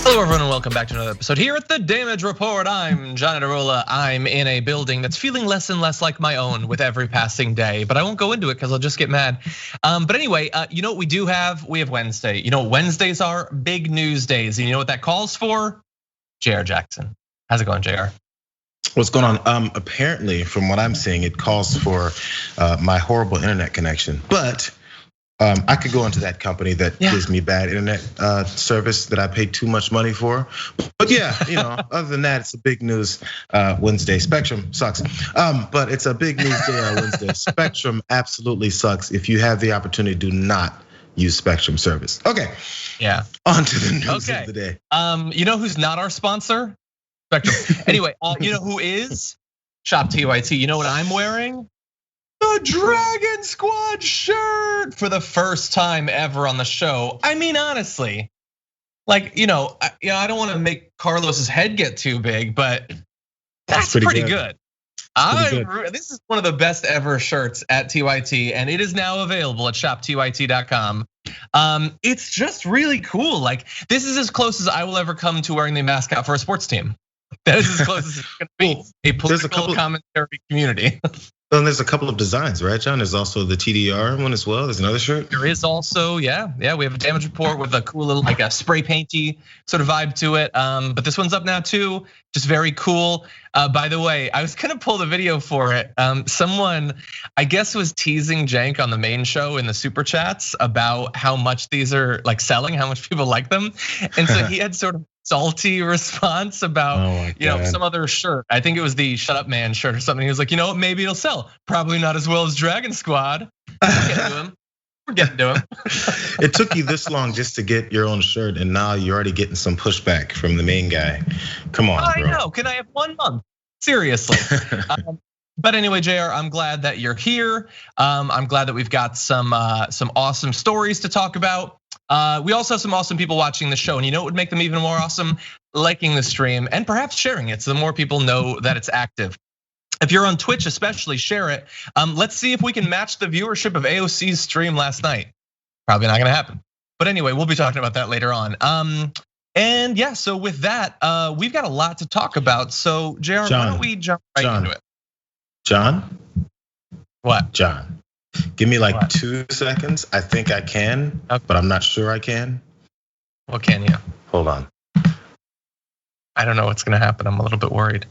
Hello everyone and welcome back to another episode here at the Damage Report. I'm John Adarola. I'm in a building that's feeling less and less like my own with every passing day, but I won't go into it because I'll just get mad. But anyway, you know what we do have? We have Wednesday. You know what Wednesdays are? Big news days. And you know what that calls for? Jayar Jackson. How's it going, Jayar? What's going on? Apparently, from what I'm seeing, it calls for my horrible internet connection. But I could go into that company that gives me bad internet service that I pay too much money for. But yeah, other than that, it's a big news Wednesday. Spectrum sucks, but it's a big news day on Wednesday. Spectrum absolutely sucks. If you have the opportunity, do not use Spectrum service. Okay. Yeah. On to the news of the day. You know who's not our sponsor? Spectrum. Anyway, you know who is? Shop TYT. You know what I'm wearing? The Dragon Squad shirt for the first time ever on the show. I mean, honestly, like, I don't want to make Carlos's head get too big, but that's pretty good. This is one of the best ever shirts at TYT, and it is now available at shoptyt.com. It's just really cool. Like, this is as close as I will ever come to wearing the mascot for a sports team. That is as close as it's gonna be a political commentary community. And there's a couple of designs, right, John? There's also the TDR one as well. There's another shirt. There is also, yeah. We have a Damage Report with a cool little, like a spray painty sort of vibe to it. But this one's up now too, just very cool. By the way, I was gonna pull the video for it. Someone, I guess, was teasing Jank on the main show in the super chats about how much these are like selling, how much people like them, and so he had sort of salty response about some other shirt. I think it was the Shut Up Man shirt or something. He was like, maybe it'll sell. Probably not as well as Dragon Squad. We're getting to him. It took you this long just to get your own shirt, and now you're already getting some pushback from the main guy. Come on, bro. I know. Can I have 1 month? Seriously. But anyway, Jayar, I'm glad that you're here. I'm glad that we've got some awesome stories to talk about. We also have some awesome people watching the show, and you know what would make them even more awesome? Liking the stream and perhaps sharing it so the more people know that it's active. If you're on Twitch, especially, share it. Let's see if we can match the viewership of AOC's stream last night. Probably not gonna happen. But anyway, we'll be talking about that later on. And yeah, so with that, we've got a lot to talk about. So Jayar, why don't we jump right into it? John? What? John. Give me like 2 seconds. I think I can, but I'm not sure I can. What can you? Hold on. I don't know what's gonna happen. I'm a little bit worried.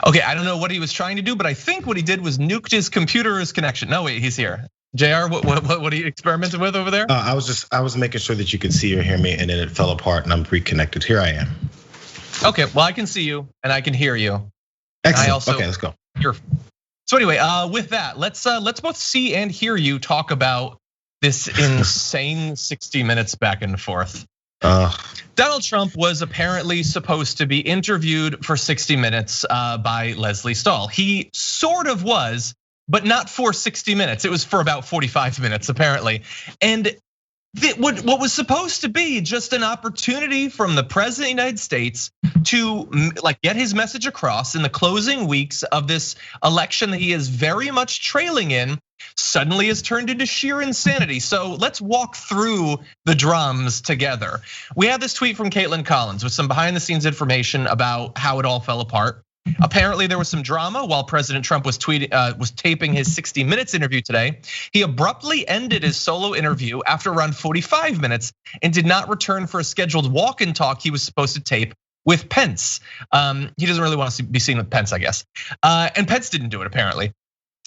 Okay, I don't know what he was trying to do, but I think what he did was nuked his computer's connection. No, wait, he's here. Jayar, what are you experimenting with over there? I was making sure that you could see or hear me, and then it fell apart, and I'm reconnected. Here I am. Okay, well, I can see you and I can hear you. Excellent. Okay, let's go. So anyway, with that, let's both see and hear you talk about this insane 60 minutes back and forth. Donald Trump was apparently supposed to be interviewed for 60 minutes by Lesley Stahl. He sort of was, but not for 60 minutes. It was for about 45 minutes apparently. And what was supposed to be just an opportunity from the president of the United States to like get his message across in the closing weeks of this election that he is very much trailing in, suddenly has turned into sheer insanity. So let's walk through the drums together. We have this tweet from Caitlin Collins with some behind the scenes information about how it all fell apart. Apparently there was some drama while President Trump was taping his 60 Minutes interview today. He abruptly ended his solo interview after around 45 minutes and did not return for a scheduled walk and talk he was supposed to tape with Pence. He doesn't really want to be seen with Pence, I guess. And Pence didn't do it apparently.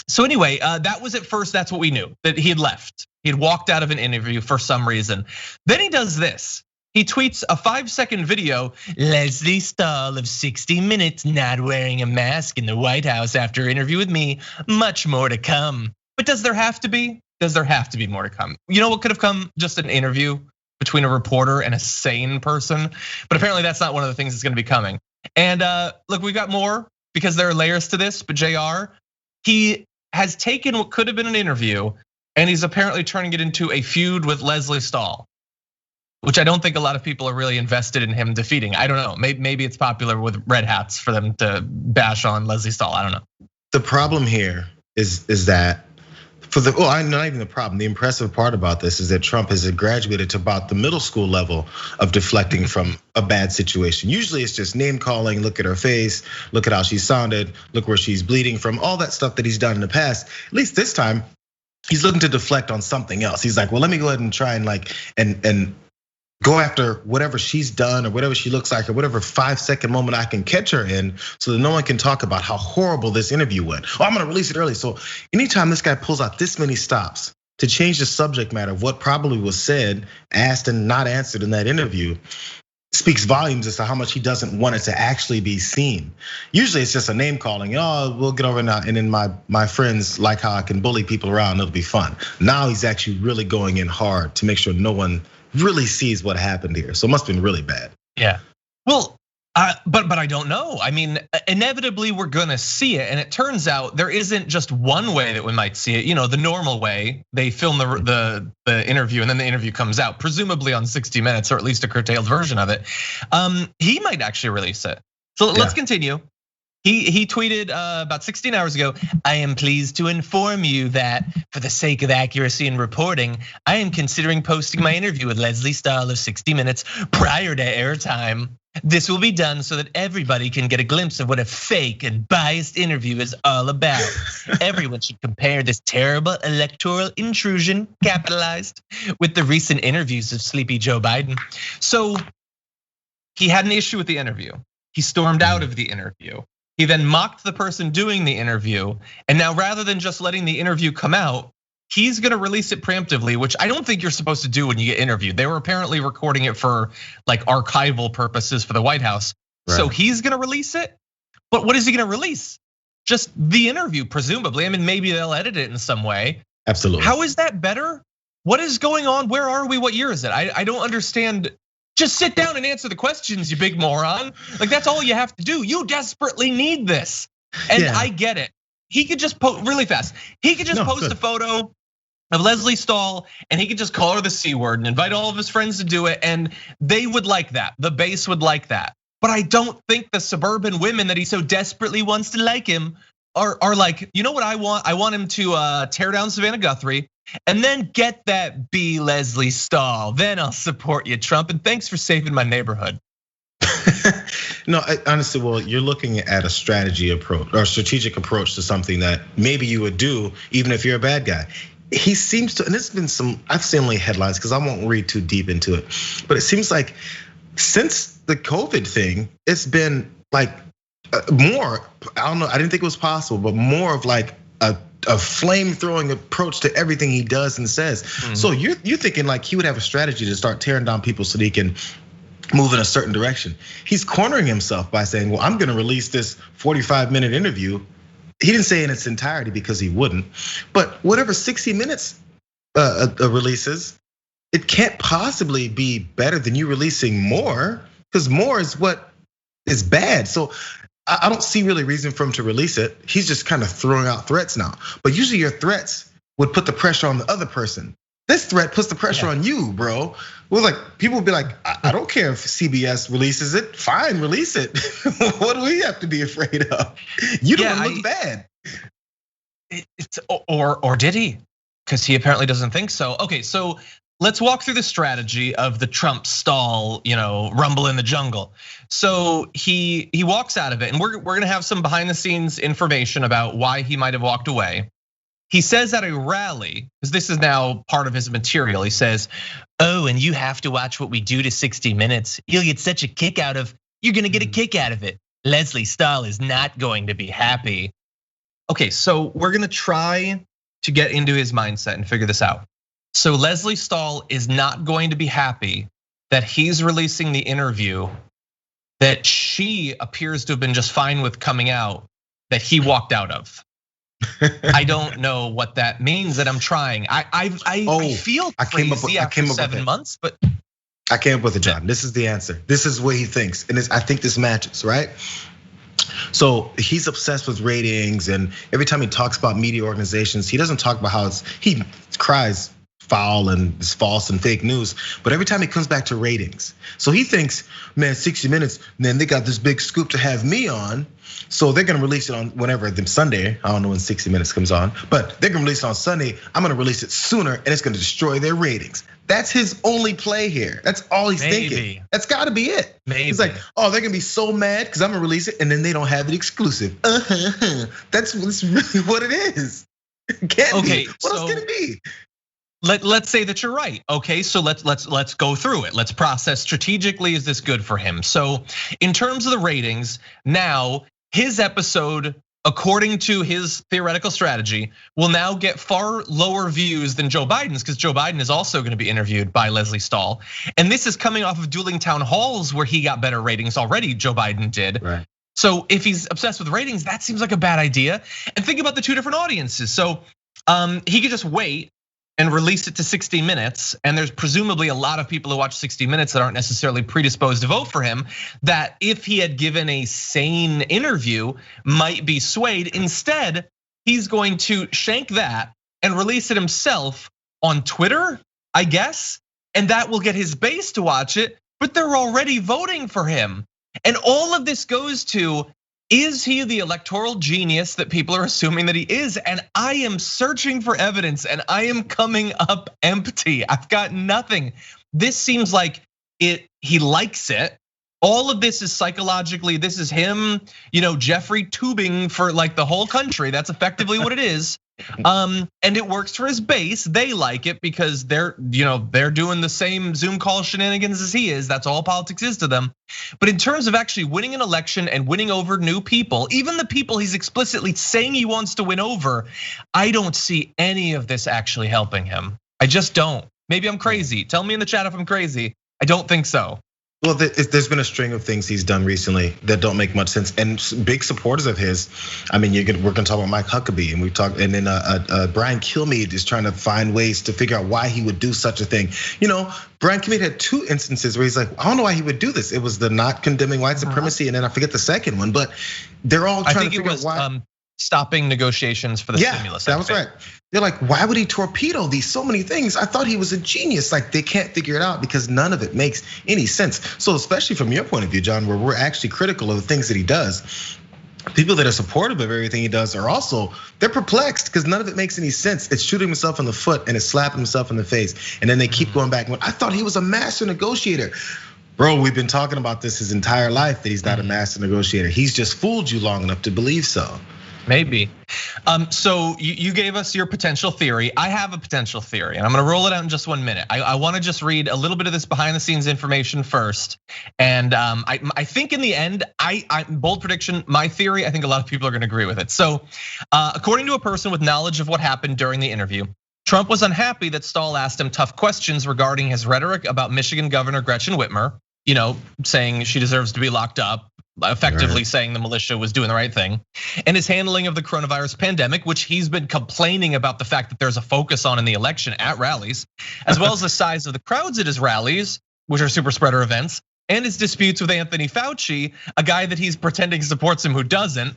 So anyway, that was at first, that's what we knew, that he had left. He had walked out of an interview for some reason. Then he does this. He tweets a 5-second video, Lesley Stahl of 60 Minutes not wearing a mask in the White House after interview with me, much more to come. But does there have to be? Does there have to be more to come? You know what could have come? Just an interview between a reporter and a sane person. But apparently that's not one of the things that's gonna be coming. And look, we've got more because there are layers to this, but Jayar, he has taken what could have been an interview and he's apparently turning it into a feud with Lesley Stahl, which I don't think a lot of people are really invested in him defeating. I don't know, maybe it's popular with red hats for them to bash on Lesley Stahl, I don't know. The problem here is that not even the problem. The impressive part about this is that Trump has graduated to about the middle school level of deflecting from a bad situation. Usually it's just name calling, look at her face, look at how she sounded, look where she's bleeding from, all that stuff that he's done in the past. At least this time, he's looking to deflect on something else. He's like, well, let me go ahead and try and go after whatever she's done or whatever she looks like or whatever 5-second moment I can catch her in so that no one can talk about how horrible this interview went. Oh, I'm gonna release it early. So anytime this guy pulls out this many stops to change the subject matter of what probably was said, asked, and not answered in that interview, speaks volumes as to how much he doesn't want it to actually be seen. Usually it's just a name calling, oh, we'll get over now. And then my friends like how I can bully people around, it'll be fun. Now he's actually really going in hard to make sure no one really sees what happened here. So it must have been really bad. Yeah, well, but I don't know. I mean, inevitably we're gonna see it, and it turns out there isn't just one way that we might see it. You know, the normal way, they film the interview and then the interview comes out, presumably on 60 Minutes or at least a curtailed version of it. He might actually release it. So let's continue. He tweeted about 16 hours ago, I am pleased to inform you that for the sake of accuracy in reporting, I am considering posting my interview with Leslie Stahl of 60 Minutes prior to airtime. This will be done so that everybody can get a glimpse of what a fake and biased interview is all about. Everyone should compare this terrible electoral intrusion, capitalized, with the recent interviews of sleepy Joe Biden. So he had an issue with the interview. He stormed out of the interview. He then mocked the person doing the interview. And now rather than just letting the interview come out, he's gonna release it preemptively, which I don't think you're supposed to do when you get interviewed. They were apparently recording it for like archival purposes for the White House. Right. So he's gonna release it, but what is he gonna release? Just the interview, presumably. I mean, maybe they'll edit it in some way. Absolutely. How is that better? What is going on? Where are we? What year is it? I don't understand. Just sit down and answer the questions, you big moron. Like that's all you have to do. You desperately need this. And I get it. He could just post really fast. He could just post a photo of Leslie Stahl and he could just call her the C word and invite all of his friends to do it. And they would like that. The base would like that. But I don't think the suburban women that he so desperately wants to like him are like, you know what I want? I want him to tear down Savannah Guthrie and then get that B Leslie Stahl. Then I'll support you, Trump. And thanks for saving my neighborhood. No, honestly, well, you're looking at a strategy approach or a strategic approach to something that maybe you would do even if you're a bad guy. He seems to, and there's been some, I've seen only headlines because I won't read too deep into it, but it seems like since the COVID thing, it's been like more, I don't know, I didn't think it was possible, but more of like a flame-throwing approach to everything he does and says. So you're thinking like he would have a strategy to start tearing down people so that he can move in a certain direction. He's cornering himself by saying, well, I'm gonna release this 45-minute interview. He didn't say in its entirety because he wouldn't, but whatever 60 Minutes releases, it can't possibly be better than you releasing more, because more is what is bad. So I don't see really reason for him to release it. He's just kind of throwing out threats now. But usually your threats would put the pressure on the other person. This threat puts the pressure on you, bro. Well, like people would be like, I don't care if CBS releases it. Fine, release it. What do we have to be afraid of? You don't look bad. Or did he? Because he apparently doesn't think so. Okay, so let's walk through the strategy of the Trump stall, rumble in the jungle. So he walks out of it, and we're gonna have some behind the scenes information about why he might have walked away. He says at a rally, because this is now part of his material, he says, oh, and you have to watch what we do to 60 Minutes. You'll get such a kick out of, you're gonna get a kick out of it. Leslie Stahl is not going to be happy. Okay, so we're gonna try to get into his mindset and figure this out. So Leslie Stahl is not going to be happy that he's releasing the interview that she appears to have been just fine with coming out, that he walked out of. I don't know what that means. That I'm trying. I feel crazy after 7 months, but I came up with it, John. This is the answer. This is what he thinks, and I think this matches, right? So he's obsessed with ratings, and every time he talks about media organizations, he doesn't talk about how he cries foul and it's false and fake news. But every time he comes back to ratings, so he thinks, man, 60 Minutes, man, they got this big scoop to have me on. So they're gonna release it on whenever, the Sunday. I don't know when 60 Minutes comes on, but they're gonna release it on Sunday. I'm gonna release it sooner, and it's gonna destroy their ratings. That's his only play here. That's all he's thinking. That's gotta be it. He's like, oh, they're gonna be so mad because I'm gonna release it, and then they don't have it exclusive. That's really what it is. It can't be. What else can it be? Let's say that you're right. Okay, so let's go through it. Let's process strategically. Is this good for him? So in terms of the ratings, now his episode, according to his theoretical strategy, will now get far lower views than Joe Biden's, because Joe Biden is also going to be interviewed by Leslie Stahl. And this is coming off of dueling town halls where he got better ratings already, Joe Biden did. Right. So if he's obsessed with ratings, that seems like a bad idea. And think about the two different audiences. So he could just wait and release it to 60 Minutes. And there's presumably a lot of people who watch 60 Minutes that aren't necessarily predisposed to vote for him, that if he had given a sane interview might be swayed. Instead, he's going to shank that and release it himself on Twitter, I guess. And that will get his base to watch it, but they're already voting for him. And all of this goes to, is he the electoral genius that people are assuming that he is? And I am searching for evidence and I am coming up empty. I've got nothing. This seems like he likes it. All of this is psychologically, this is him, Jeffrey tubing for like the whole country. That's effectively what it is. And it works for his base. They like it because they're doing the same Zoom call shenanigans as he is. That's all politics is to them. But in terms of actually winning an election and winning over new people, even the people he's explicitly saying he wants to win over, I don't see any of this actually helping him. I just don't. Maybe I'm crazy. Tell me in the chat if I'm crazy. I don't think so. Well, there's been a string of things he's done recently that don't make much sense, and big supporters of his. I mean, we're gonna talk about Mike Huckabee, and and then Brian Kilmeade is trying to find ways to figure out why he would do such a thing. Brian Kilmeade had 2 instances where he's like, I don't know why he would do this. It was the not condemning white supremacy, and then I forget the second one, but they're all trying to figure out why. Stopping negotiations for the stimulus. That was right. They're like, why would he torpedo these so many things? I thought he was a genius. Like they can't figure it out because none of it makes any sense. So especially from your point of view, John, where we're actually critical of the things that he does, people that are supportive of everything he does are also, they're perplexed because none of it makes any sense. It's shooting himself in the foot and it's slapping himself in the face. And then they keep going back. I thought he was a master negotiator. Bro, we've been talking about this his entire life that he's not a master negotiator. He's just fooled you long enough to believe so. Maybe. So you gave us your potential theory. I have a potential theory, and I'm gonna roll it out in just 1 minute. I wanna just read a little bit of this behind the scenes information first. And I think in the end, bold prediction, my theory, I think a lot of people are gonna agree with it. So according to a person with knowledge of what happened during the interview, Trump was unhappy that Stahl asked him tough questions regarding his rhetoric about Michigan Governor Gretchen Whitmer, saying she deserves to be locked up, effectively saying the militia was doing the right thing, and his handling of the coronavirus pandemic, which he's been complaining about the fact that there's a focus on in the election at rallies, as well as the size of the crowds at his rallies, which are super spreader events, and his disputes with Anthony Fauci, a guy that he's pretending supports him who doesn't,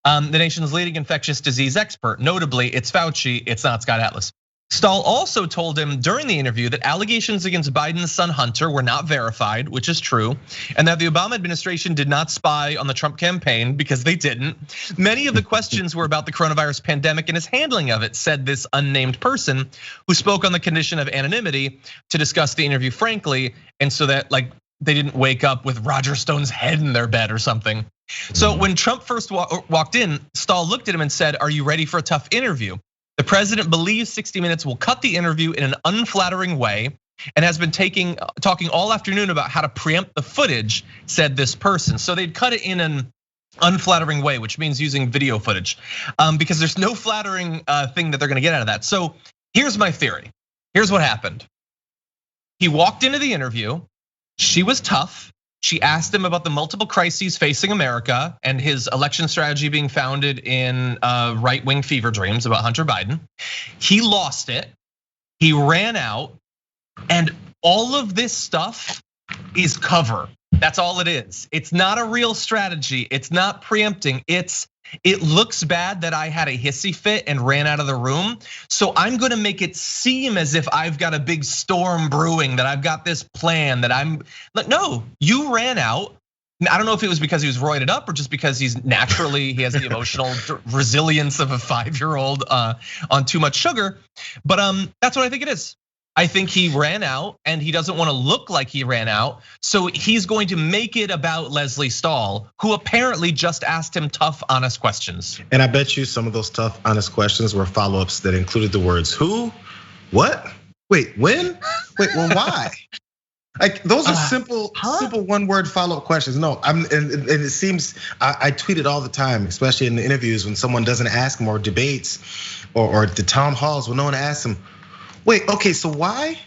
the nation's leading infectious disease expert. Notably, it's Fauci, it's not Scott Atlas. Stahl also told him during the interview that allegations against Biden's son Hunter were not verified, which is true, and that the Obama administration did not spy on the Trump campaign because they didn't. Many of the questions were about the coronavirus pandemic and his handling of it, said this unnamed person who spoke on the condition of anonymity to discuss the interview frankly, and so that they didn't wake up with Roger Stone's head in their bed or something. So when Trump first walked in, Stahl looked at him and said, "Are you ready for a tough interview?" The president believes 60 Minutes will cut the interview in an unflattering way and has been talking all afternoon about how to preempt the footage, said this person. So they'd cut it in an unflattering way, which means using video footage, because there's no flattering thing that they're gonna get out of that. So here's my theory. Here's what happened. He walked into the interview, she was tough. She asked him about the multiple crises facing America and his election strategy being founded in right-wing fever dreams about Hunter Biden. He lost it, he ran out, and all of this stuff is cover. That's all it is. It's not a real strategy. It's not preempting. It looks bad that I had a hissy fit and ran out of the room. So I'm gonna make it seem as if I've got a big storm brewing, that I've got this plan, that I'm like, no, you ran out. I don't know if it was because he was roided up or just because he has the emotional resilience of a 5-year-old on too much sugar. But that's what I think it is. I think he ran out and he doesn't want to look like he ran out. So he's going to make it about Leslie Stahl, who apparently just asked him tough, honest questions. And I bet you some of those tough, honest questions were follow-ups that included the words, who, what, wait, when, wait, well, why? Like those are simple 1-word follow-up questions. No, and it seems I tweet it all the time, especially in the interviews when someone doesn't ask them, or debates, or the town halls when no one asks them. Wait, okay, so why?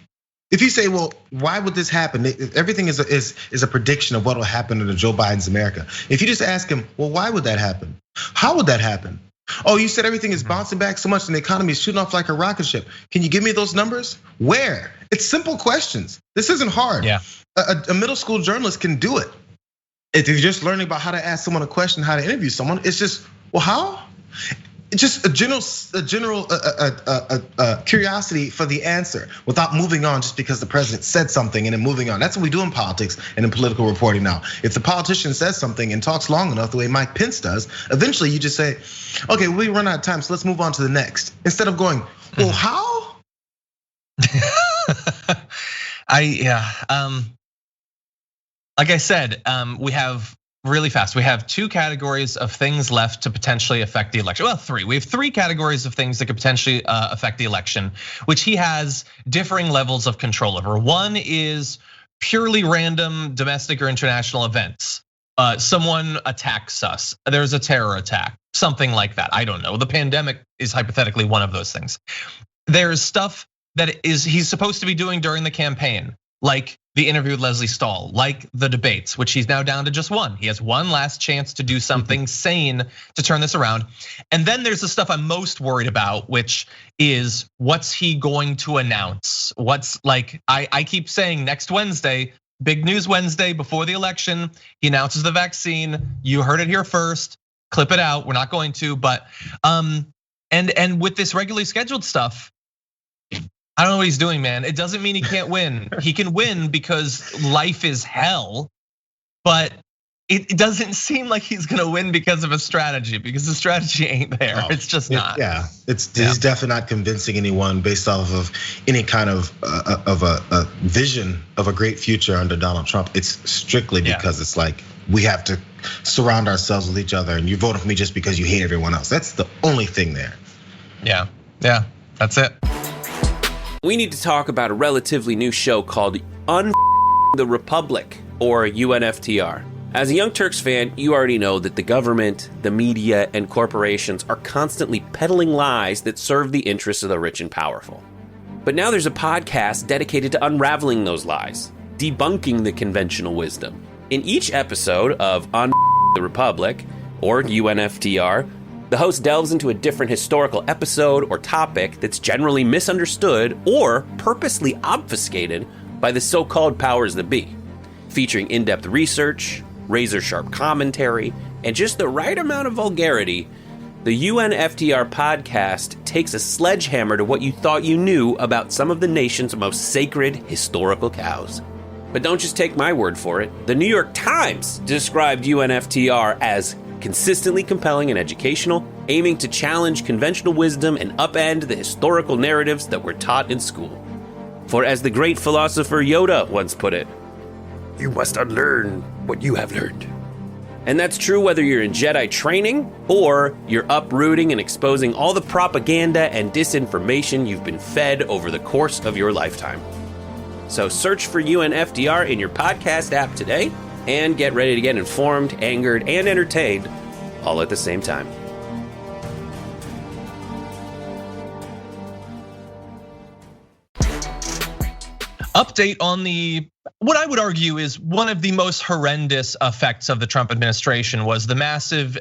If you say, well, why would this happen? Everything is a prediction of what will happen in Joe Biden's America. If you just ask him, well, why would that happen? How would that happen? Oh, you said everything is bouncing back so much and the economy is shooting off like a rocket ship. Can you give me those numbers? Where? It's simple questions. This isn't hard. Yeah. A middle school journalist can do it. If you're just learning about how to ask someone a question, how to interview someone, it's just, well, how? It's just a general curiosity for the answer without moving on just because the president said something and then moving on. That's what we do in politics and in political reporting now. If the politician says something and talks long enough, the way Mike Pence does, eventually you just say, okay, we run out of time, so let's move on to the next. Instead of going, well, how? Like I said, we have. Really fast, we have 2 categories of things left to potentially affect the election. Well, 3. We have 3 categories of things that could potentially affect the election, which he has differing levels of control over. One is purely random domestic or international events. Someone attacks us, there's a terror attack, something like that. I don't know. The pandemic is hypothetically one of those things. There's stuff that he's supposed to be doing during the campaign, like the interview with Leslie Stahl, like the debates, which he's now down to just 1. He has one last chance to do something sane to turn this around. And then there's the stuff I'm most worried about, which is what's he going to announce? What's like, I keep saying next Wednesday, big news Wednesday before the election, he announces the vaccine. You heard it here first, clip it out. We're not going to, but and with this regularly scheduled stuff, I don't know what he's doing, man. It doesn't mean he can't win. He can win because life is hell, but it doesn't seem like he's gonna win because of a strategy, because the strategy ain't there. No, it's just not. Yeah, he's definitely not convincing anyone based off of any kind of a vision of a great future under Donald Trump. It's strictly because it's like we have to surround ourselves with each other, and you're voting for me just because you hate everyone else. That's the only thing there. Yeah, that's it. We need to talk about a relatively new show called the Republic, or UNFTR. As a Young Turks fan, you already know that the government, the media, and corporations are constantly peddling lies that serve the interests of the rich and powerful. But now there's a podcast dedicated to unraveling those lies, debunking the conventional wisdom. In each episode of the Republic, or UNFTR, the host delves into a different historical episode or topic that's generally misunderstood or purposely obfuscated by the so-called powers that be. Featuring in-depth research, razor-sharp commentary, and just the right amount of vulgarity, the UNFTR podcast takes a sledgehammer to what you thought you knew about some of the nation's most sacred historical cows. But don't just take my word for it. The New York Times described UNFTR as consistently compelling and educational, aiming to challenge conventional wisdom and upend the historical narratives that were taught in school. For as the great philosopher Yoda once put it, you must unlearn what you have learned. And that's true whether you're in Jedi training or you're uprooting and exposing all the propaganda and disinformation you've been fed over the course of your lifetime. So search for UNFTR in your podcast app today and get ready to get informed, angered, and entertained all at the same time. Update on what I would argue is one of the most horrendous effects of the Trump administration was the massive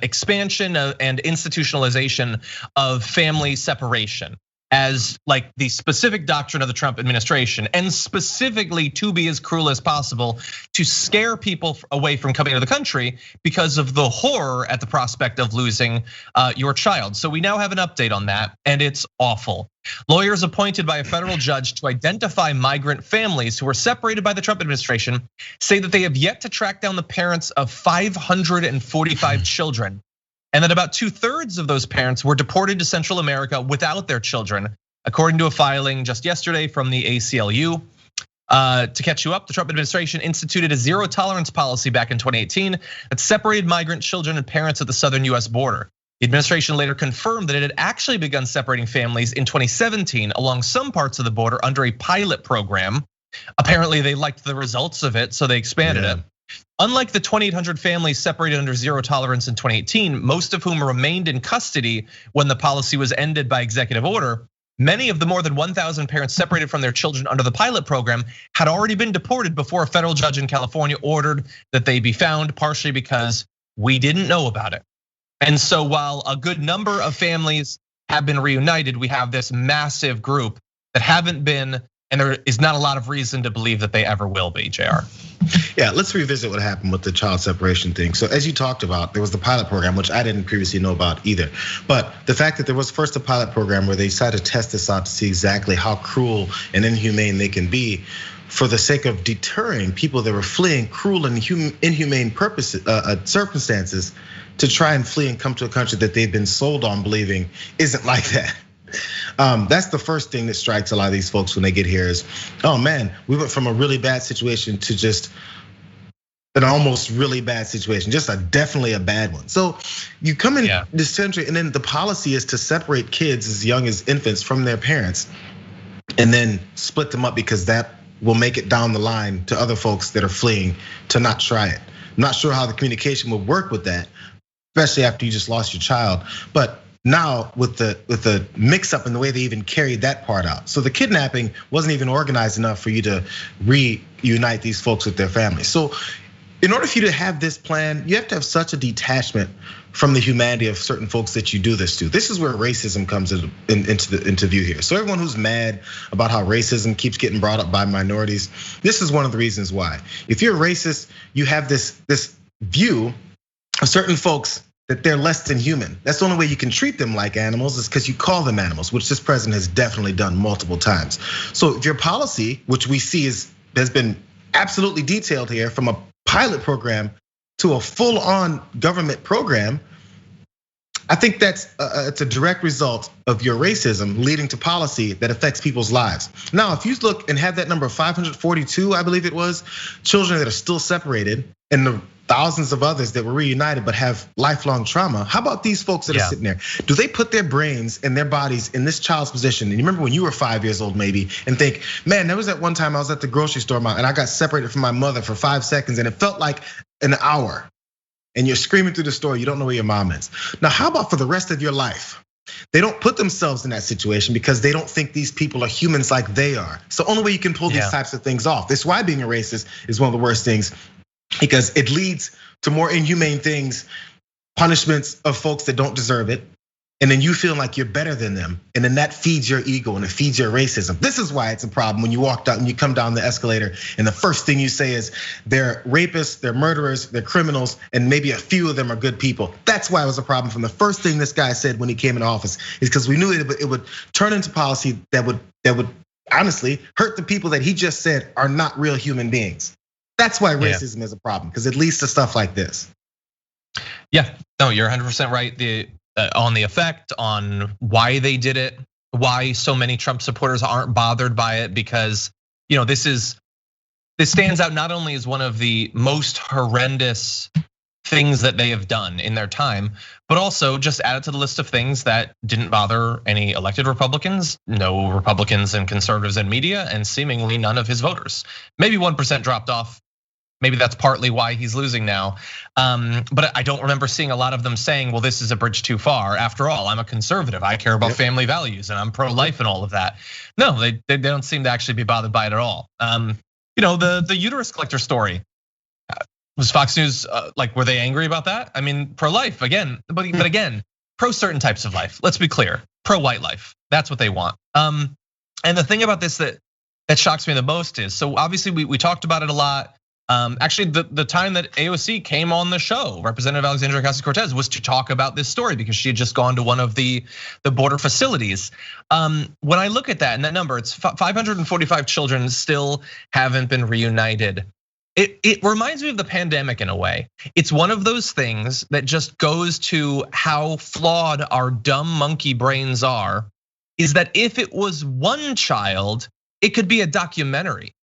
expansion and institutionalization of family separation. as like the specific doctrine of the Trump administration, and specifically to be as cruel as possible to scare people away from coming to the country because of the horror at the prospect of losing your child. So we now have an update on that, and it's awful. Lawyers appointed by a federal judge to identify migrant families who were separated by the Trump administration say that they have yet to track down the parents of 545 children, and that about 2/3 of those parents were deported to Central America without their children, according to a filing just yesterday from the ACLU. To catch you up, the Trump administration instituted a zero tolerance policy back in 2018 that separated migrant children and parents at the southern US border. The administration later confirmed that it had actually begun separating families in 2017 along some parts of the border under a pilot program. Apparently they liked the results of it, so they expanded it. Unlike the 2,800 families separated under zero tolerance in 2018, most of whom remained in custody when the policy was ended by executive order, many of the more than 1,000 parents separated from their children under the pilot program had already been deported before a federal judge in California ordered that they be found, partially because we didn't know about it. And so while a good number of families have been reunited, we have this massive group that haven't been, and there is not a lot of reason to believe that they ever will be, Jayar. Yeah, let's revisit what happened with the child separation thing. So as you talked about, there was the pilot program, which I didn't previously know about either. But the fact that there was first a pilot program where they decided to test this out to see exactly how cruel and inhumane they can be for the sake of deterring people that were fleeing cruel and inhumane circumstances to try and flee and come to a country that they've been sold on believing isn't like that. That's the first thing that strikes a lot of these folks when they get here is, oh man, we went from a really bad situation to just an almost really bad situation, just definitely a bad one. So you come in this country, and then the policy is to separate kids as young as infants from their parents, and then split them up because that will make it down the line to other folks that are fleeing to not try it. I'm not sure how the communication will work with that, especially after you just lost your child, but now with the mix up in the way they even carried that part out. So the kidnapping wasn't even organized enough for you to reunite these folks with their families. So in order for you to have this plan, you have to have such a detachment from the humanity of certain folks that you do this to. This is where racism comes into view here. So everyone who's mad about how racism keeps getting brought up by minorities, this is one of the reasons why. If you're racist, you have this view of certain folks that they're less than human. That's the only way you can treat them like animals is because you call them animals, which this president has definitely done multiple times. So if your policy, which we see has been absolutely detailed here, from a pilot program to a full-on government program, I think it's a direct result of your racism leading to policy that affects people's lives. Now, if you look and have that number of 542, I believe it was, children that are still separated, and the thousands of others that were reunited but have lifelong trauma. How about these folks that are sitting there? Do they put their brains and their bodies in this child's position? And you remember when you were 5 years old maybe, and think, man, there was that one time I was at the grocery store and I got separated from my mother for 5 seconds and it felt like an hour. And you're screaming through the store, you don't know where your mom is. Now, how about for the rest of your life? They don't put themselves in that situation because they don't think these people are humans like they are. It's the only way you can pull these types of things off. That's why being a racist is one of the worst things, because it leads to more inhumane things, punishments of folks that don't deserve it. And then you feel like you're better than them. And then that feeds your ego and it feeds your racism. This is why it's a problem when you walk down and you come down the escalator and the first thing you say is they're rapists, they're murderers, they're criminals, and maybe a few of them are good people. That's why it was a problem from the first thing this guy said when he came into office, is because we knew it would turn into policy that would honestly hurt the people that he just said are not real human beings. That's why racism is a problem, because it leads to stuff like this. Yeah, no, you're 100% right. On the effect, on why they did it, why so many Trump supporters aren't bothered by it, because this stands out not only as one of the most horrendous things that they have done in their time, but also just added to the list of things that didn't bother any elected Republicans, no Republicans and conservatives and media, and seemingly none of his voters. Maybe 1% dropped off. Maybe that's partly why he's losing now. But I don't remember seeing a lot of them saying, well, this is a bridge too far. After all, I'm a conservative. I care about family values and I'm pro-life and all of that. No, they don't seem to actually be bothered by it at all. The uterus collector story. Was Fox News were they angry about that? I mean, pro-life again, but again, pro certain types of life. Let's be clear. pro-white life. That's what they want. And the thing about this that shocks me the most is, so obviously we talked about it a lot. Actually, the time that AOC came on the show, Representative Alexandria Ocasio-Cortez, was to talk about this story because she had just gone to one of the border facilities. When I look at that and that number, it's 545 children still haven't been reunited. It reminds me of the pandemic in a way. It's one of those things that just goes to how flawed our dumb monkey brains are, is that if it was one child, it could be a documentary.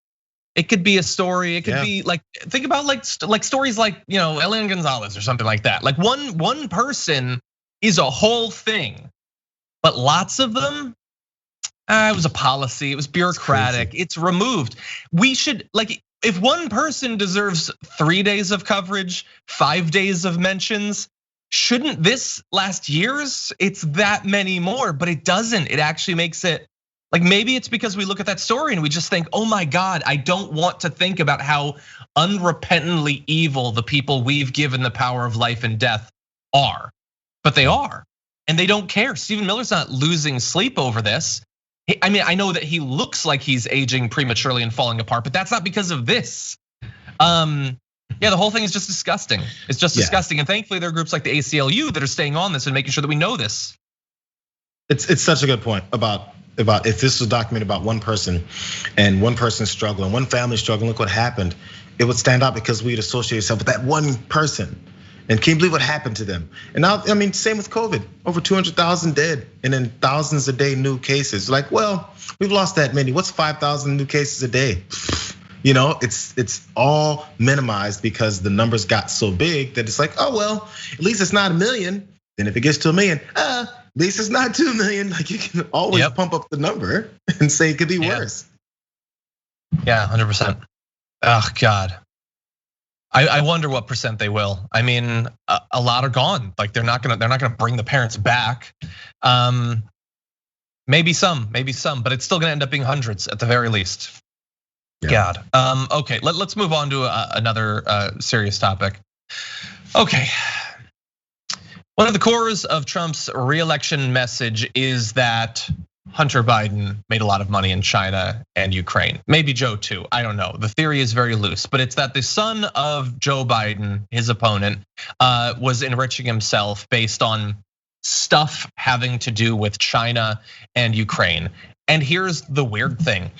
It could be a story. It could be like, think about like stories like, Elian Gonzalez or something like that. Like one person is a whole thing, but lots of them, it was a policy. It was bureaucratic. It's removed. We should, like, if one person deserves 3 days of coverage, 5 days of mentions, shouldn't this last years? It's that many more, but it doesn't. It actually makes it, like, maybe it's because we look at that story and we just think, oh my God, I don't want to think about how unrepentantly evil the people we've given the power of life and death are. But they are, and they don't care. Stephen Miller's not losing sleep over this. I mean, I know that he looks like he's aging prematurely and falling apart, but that's not because of this. The whole thing is just disgusting. It's just disgusting, and thankfully there are groups like the ACLU that are staying on this and making sure that we know this. It's such a good point about if this was documented about one person and one person struggling, one family struggling, look what happened. It would stand out because we'd associate ourselves with that one person. And can you believe what happened to them? And now, I mean, same with COVID, over 200,000 dead, and then thousands a day new cases. Like, well, we've lost that many. What's 5,000 new cases a day? It's all minimized because the numbers got so big that it's like, oh well, at least it's not 1 million. Then if it gets to 1 million, at least it's not 2 million. Like, you can always pump up the number and say it could be worse. Yeah, 100%. Oh God. I wonder what percent they will. I mean, a lot are gone. Like, they're not gonna bring the parents back. Maybe some, but it's still gonna end up being hundreds at the very least. Yeah. God. Okay, let's move on to another serious topic. Okay. One of the cores of Trump's re-election message is that Hunter Biden made a lot of money in China and Ukraine. Maybe Joe too, I don't know. The theory is very loose, but it's that the son of Joe Biden, his opponent, was enriching himself based on stuff having to do with China and Ukraine. And here's the weird thing.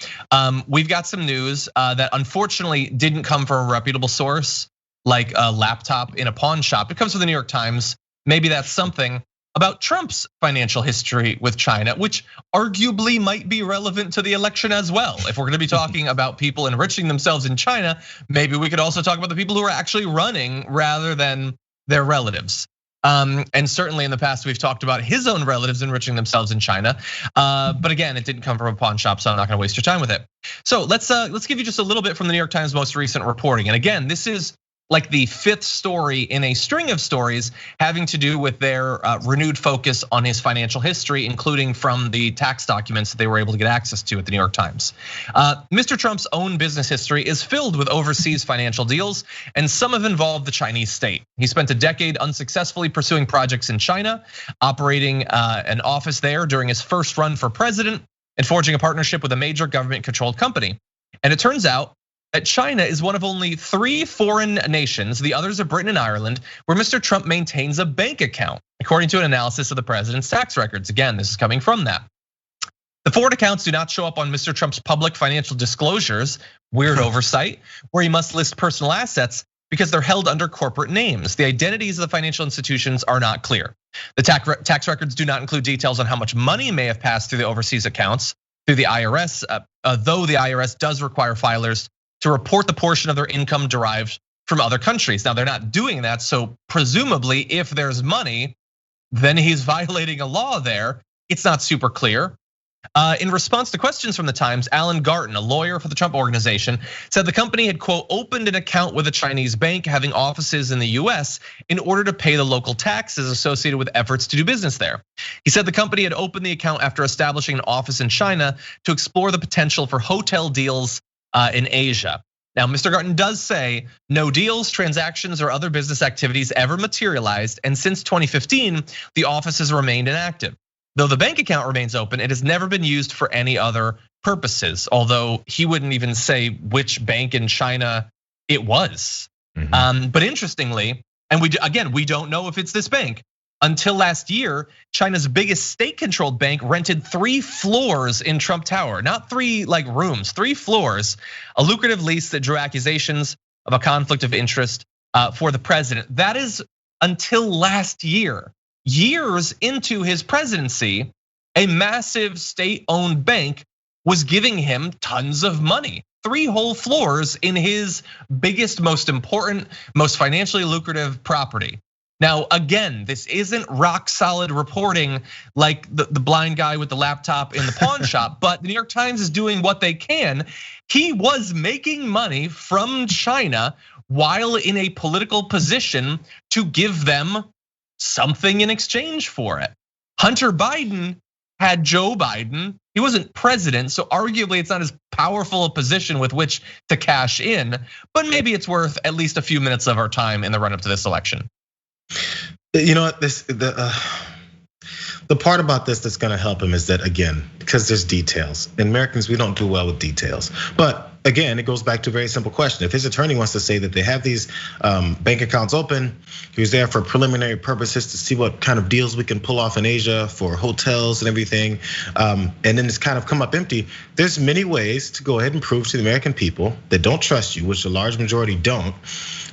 We've got some news that unfortunately didn't come from a reputable source, like a laptop in a pawn shop. It comes from the New York Times. Maybe that's something about Trump's financial history with China, which arguably might be relevant to the election as well. If we're gonna be talking about people enriching themselves in China, maybe we could also talk about the people who are actually running rather than their relatives. And certainly in the past, we've talked about his own relatives enriching themselves in China. But again, it didn't come from a pawn shop, so I'm not gonna waste your time with it. So let's give you just a little bit from the New York Times' most recent reporting. And again, this is like the 5th story in a string of stories having to do with their renewed focus on his financial history, including from the tax documents that they were able to get access to at the New York Times. Mr. Trump's own business history is filled with overseas financial deals, and some have involved the Chinese state. He spent a decade unsuccessfully pursuing projects in China, operating an office there during his first run for president, and forging a partnership with a major government-controlled company. And it turns out that China is one of only 3 foreign nations, the others are Britain and Ireland, where Mr. Trump maintains a bank account, according to an analysis of the president's tax records. Again, this is coming from that. The foreign accounts do not show up on Mr. Trump's public financial disclosures, weird oversight, where he must list personal assets because they're held under corporate names. The identities of the financial institutions are not clear. The tax records do not include details on how much money may have passed through the overseas accounts through the IRS, though the IRS does require filers to report the portion of their income derived from other countries. Now, they're not doing that, so presumably if there's money, then he's violating a law there. It's not super clear. In response to questions from the Times, Alan Garton, a lawyer for the Trump organization, said the company had, quote, opened an account with a Chinese bank having offices in the US in order to pay the local taxes associated with efforts to do business there. He said the company had opened the account after establishing an office in China to explore the potential for hotel deals in Asia. Now, Mr. Garton does say no deals, transactions, or other business activities ever materialized, and since 2015, the office has remained inactive. Though the bank account remains open, it has never been used for any other purposes, although he wouldn't even say which bank in China it was. But interestingly, and we don't know if it's this bank. Until last year, China's biggest state-controlled bank rented 3 floors in Trump Tower, not 3 like rooms, 3 floors, a lucrative lease that drew accusations of a conflict of interest for the president. That is until last year. Years into his presidency, a massive state-owned bank was giving him tons of money. 3 whole floors in his biggest, most important, most financially lucrative property. Now, again, this isn't rock solid reporting like the blind guy with the laptop in the pawn shop, but the New York Times is doing what they can. He was making money from China while in a political position to give them something in exchange for it. Hunter Biden had Joe Biden. He wasn't president, so arguably it's not as powerful a position with which to cash in, but maybe it's worth at least a few minutes of our time in the run up to this election. You know what, the part about this that's gonna help him is that, again, because there's details. And Americans, we don't do well with details. But again, it goes back to a very simple question. If his attorney wants to say that they have these bank accounts open, he was there for preliminary purposes to see what kind of deals we can pull off in Asia for hotels and everything, and then it's kind of come up empty. There's many ways to go ahead and prove to the American people that don't trust you, which the large majority don't,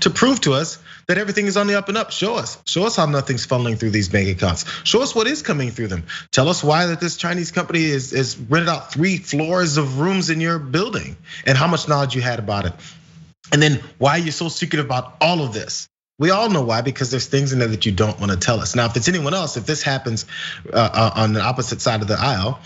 to prove to us that everything is on the up and up. Show us how nothing's funneling through these bank accounts. Show us what is coming through them. Tell us why that this Chinese company is rented out 3 floors of rooms in your building and how much knowledge you had about it. And then why you're so secretive about all of this. We all know why, because there's things in there that you don't want to tell us. Now, if it's anyone else, if this happens on the opposite side of the aisle,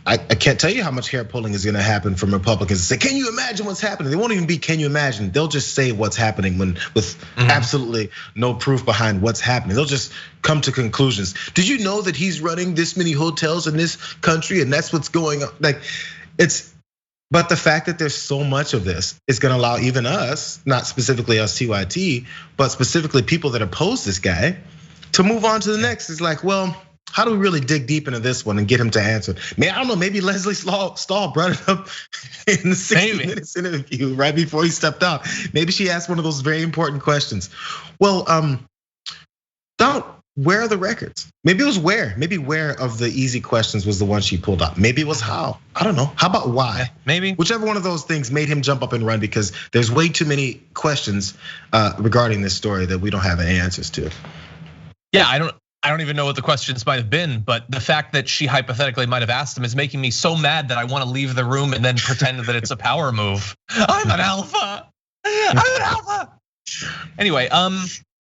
I can't tell you how much hair pulling is gonna happen from Republicans. Say, can you imagine what's happening? They won't even be, can you imagine? They'll just say what's happening with absolutely no proof behind what's happening. They'll just come to conclusions. Did you know that he's running this many hotels in this country and that's what's going on? Like, but the fact that there's so much of this is gonna allow even us, not specifically us TYT, but specifically people that oppose this guy, to move on to the next. It's like, well, how do we really dig deep into this one and get him to answer? Man, I don't know, maybe Leslie Stahl brought it up in the 60 Minutes interview right before he stepped out. Maybe she asked one of those very important questions. Well, Donald, where are the records? Maybe it was where. Maybe where of the easy questions was the one she pulled out. Maybe it was how. I don't know. How about why? Yeah, maybe. Whichever one of those things made him jump up and run, because there's way too many questions regarding this story that we don't have any answers to. Yeah, I don't even know what the questions might have been, but the fact that she hypothetically might have asked them is making me so mad that I want to leave the room and then pretend that it's a power move. I'm an alpha. I'm an alpha. Anyway,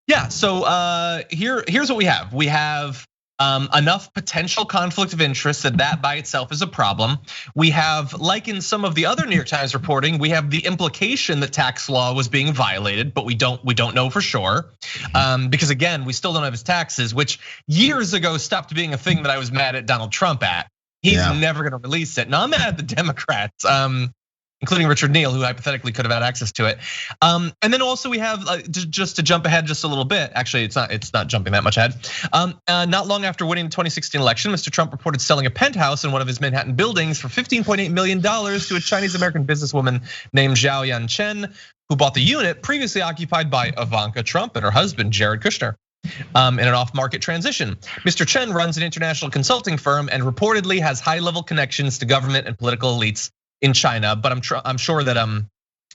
yeah. So here's what we have. We have enough potential conflict of interest that by itself is a problem. We have, like in some of the other New York Times reporting, we have the implication that tax law was being violated, but we don't know for sure. Because again, we still don't have his taxes, which years ago stopped being a thing that I was mad at Donald Trump at. He's never gonna release it. Now I'm mad at the Democrats, including Richard Neal, who hypothetically could have had access to it. And then also we have, just to jump ahead just a little bit, actually it's not jumping that much ahead. Not long after winning the 2016 election, Mr. Trump reported selling a penthouse in one of his Manhattan buildings for $15.8 million to a Chinese-American businesswoman named Zhao Yanchen, who bought the unit previously occupied by Ivanka Trump and her husband, Jared Kushner. In an off-market transition. Mr. Chen runs an international consulting firm and reportedly has high-level connections to government and political elites in China, but I'm sure that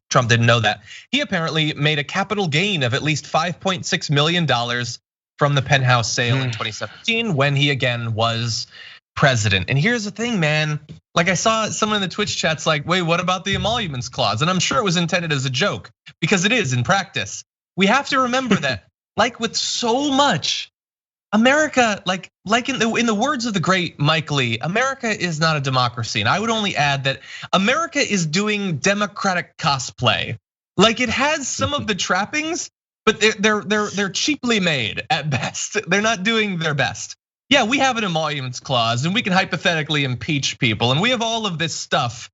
Trump didn't know that. He apparently made a capital gain of at least $5.6 million from the penthouse sale in 2017 when he again was president. And here's the thing, man. Like I saw someone in the Twitch chats like, wait, what about the emoluments clause? And I'm sure it was intended as a joke because it is in practice. We have to remember that, like with so much, America, like in the words of the great Mike Lee, America is not a democracy. And I would only add that America is doing democratic cosplay. Like it has some of the trappings, but they're cheaply made at best. They're not doing their best. Yeah, we have an emoluments clause and we can hypothetically impeach people and we have all of this stuff.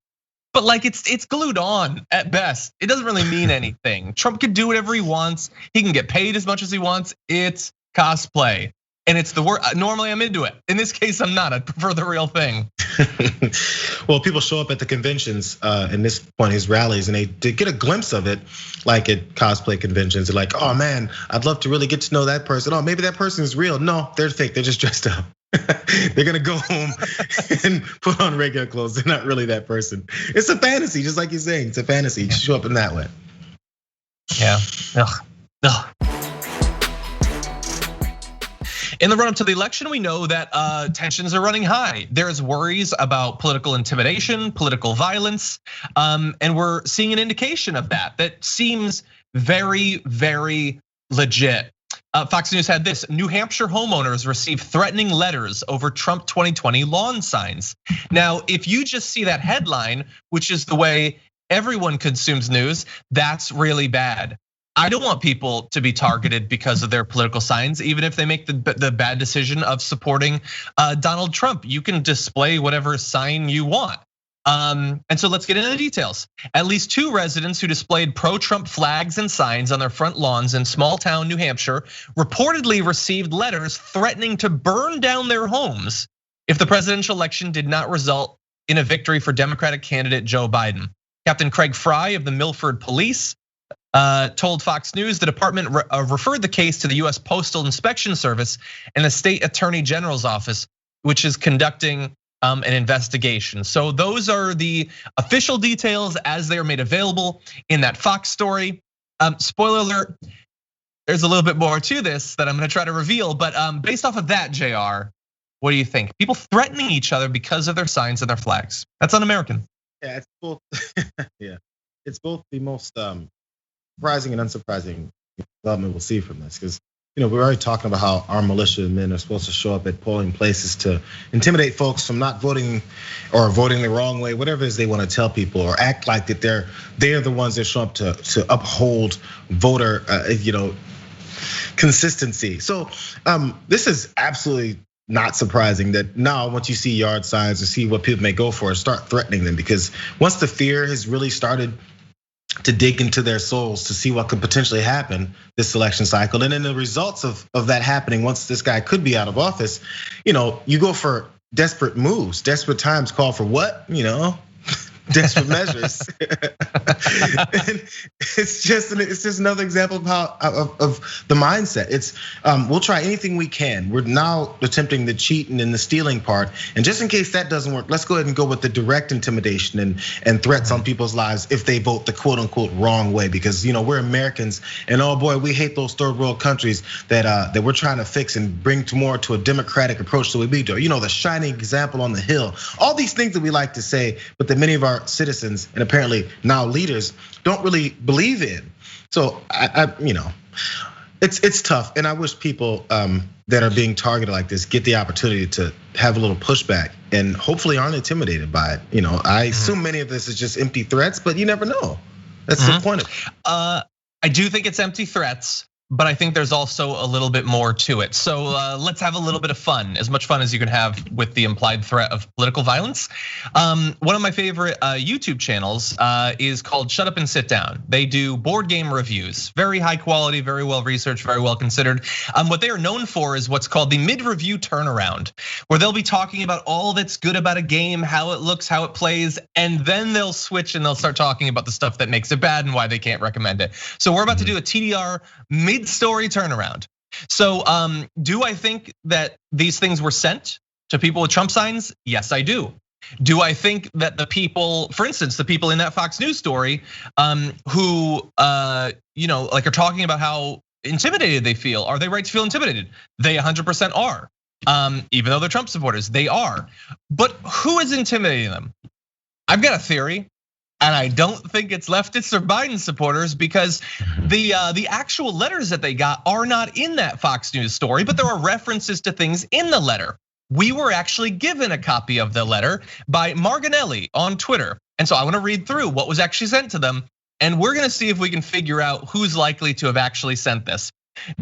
But like it's glued on at best. It doesn't really mean anything. Trump can do whatever he wants. He can get paid as much as he wants. It's cosplay. And it's the word. Normally I'm into it. In this case, I'm not. I prefer the real thing. Well, people show up at the conventions, in this point, his rallies, and they get a glimpse of it, like at cosplay conventions. They're like, oh man, I'd love to really get to know that person. Oh, maybe that person is real. No, they're fake. They're just dressed up. They're gonna go home and put on regular clothes. They're not really that person. It's a fantasy, just like you're saying. It's a fantasy. You show up in that way. Yeah. Ugh. In the run-up to the election, we know that tensions are running high. There's worries about political intimidation, political violence, and we're seeing an indication of that. That seems very, very legit. Fox News had this: New Hampshire homeowners received threatening letters over Trump 2020 lawn signs. Now, if you just see that headline, which is the way everyone consumes news, that's really bad. I don't want people to be targeted because of their political signs, even if they make the bad decision of supporting Donald Trump. You can display whatever sign you want. And so let's get into the details. At least 2 residents who displayed pro-Trump flags and signs on their front lawns in small town New Hampshire reportedly received letters threatening to burn down their homes if the presidential election did not result in a victory for Democratic candidate Joe Biden. Captain Craig Fry of the Milford Police told Fox News the department referred the case to the US Postal Inspection Service and the state attorney general's office, which is conducting an investigation. So those are the official details as they are made available in that Fox story. Spoiler alert, there's a little bit more to this that I'm gonna try to reveal, but based off of that, Jayar, what do you think? People threatening each other because of their signs and their flags. That's un-American. Yeah, it's both. Yeah, it's both the most surprising and unsurprising development we'll see from this, because we're already talking about how our militiamen are supposed to show up at polling places to intimidate folks from not voting or voting the wrong way, whatever it is they want to tell people, or act like that they're the ones that show up to uphold voter consistency. So this is absolutely not surprising that now once you see yard signs or see what people may go for, start threatening them, because once the fear has really started to dig into their souls to see what could potentially happen this election cycle, and then the results of that happening once this guy could be out of office, you go for desperate moves. Desperate times call for what? Desperate measures. And it's just another example of how of the mindset. It's we'll try anything we can. We're now attempting the cheating and the stealing part, and just in case that doesn't work, let's go ahead and go with the direct intimidation and threats on people's lives if they vote the quote unquote wrong way, because we're Americans, and oh boy, we hate those third world countries that we're trying to fix and bring more to a democratic approach to what we do. The shining example on the hill. All these things that we like to say, but that many of our citizens and apparently now leaders don't really believe in. So it's tough, and I wish people that are being targeted like this get the opportunity to have a little pushback and hopefully aren't intimidated by it. I assume many of this is just empty threats, but you never know. That's the point of it. I do think it's empty threats, but I think there's also a little bit more to it. So let's have a little bit of fun, as much fun as you can have with the implied threat of political violence. One of my favorite YouTube channels is called Shut Up and Sit Down. They do board game reviews, very high quality, very well researched, very well considered. What they are known for is what's called the mid-review turnaround, where they'll be talking about all that's good about a game, how it looks, how it plays, and then they'll switch and they'll start talking about the stuff that makes it bad and why they can't recommend it. So we're about to do a TDR mid-story turnaround. So do I think that these things were sent to people with Trump signs? Yes, I do. Do I think that the people, for instance, the people in that Fox News story who are talking about how intimidated they feel, are they right to feel intimidated? They 100% are. Even though they're Trump supporters, they are. But who is intimidating them? I've got a theory. And I don't think it's leftists or Biden supporters, because the actual letters that they got are not in that Fox News story, but there are references to things in the letter. We were actually given a copy of the letter by Marginelli on Twitter. And so I wanna read through what was actually sent to them, and we're gonna see if we can figure out who's likely to have actually sent this.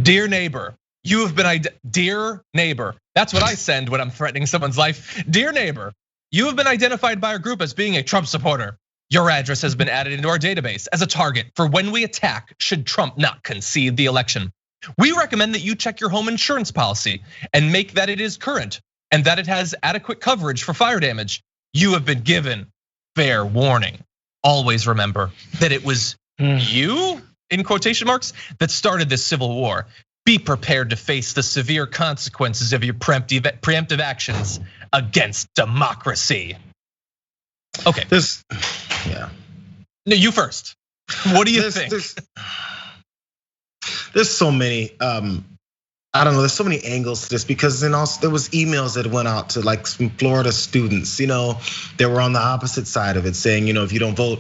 Dear neighbor, you have been, dear neighbor, that's what I send when I'm threatening someone's life. Dear neighbor, you have been identified by our group as being a Trump supporter. Your address has been added into our database as a target for when we attack should Trump not concede the election. We recommend that you check your home insurance policy and make that it is current and that it has adequate coverage for fire damage. You have been given fair warning. Always remember that it was you, in quotation marks, that started this civil war. Be prepared to face the severe consequences of your preemptive actions against democracy. Okay. No, you first. What do you think? There's so many, I don't know, there's so many angles to this because then also there was emails that went out to like some Florida students, that were on the opposite side of it saying, if you don't vote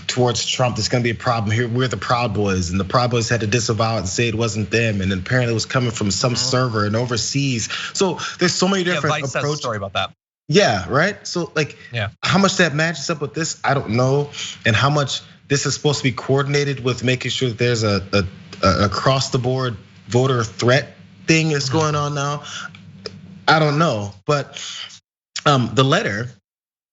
towards Trump, there's gonna be a problem here. We're the Proud Boys, and the Proud Boys had to disavow it and say it wasn't them. And then apparently it was coming from some server and overseas. So there's so many different approaches. Has a story about that. Yeah, right. So how much that matches up with this, I don't know, and how much this is supposed to be coordinated with making sure that there's a across the board voter threat thing that's going on now. I don't know, but the letter,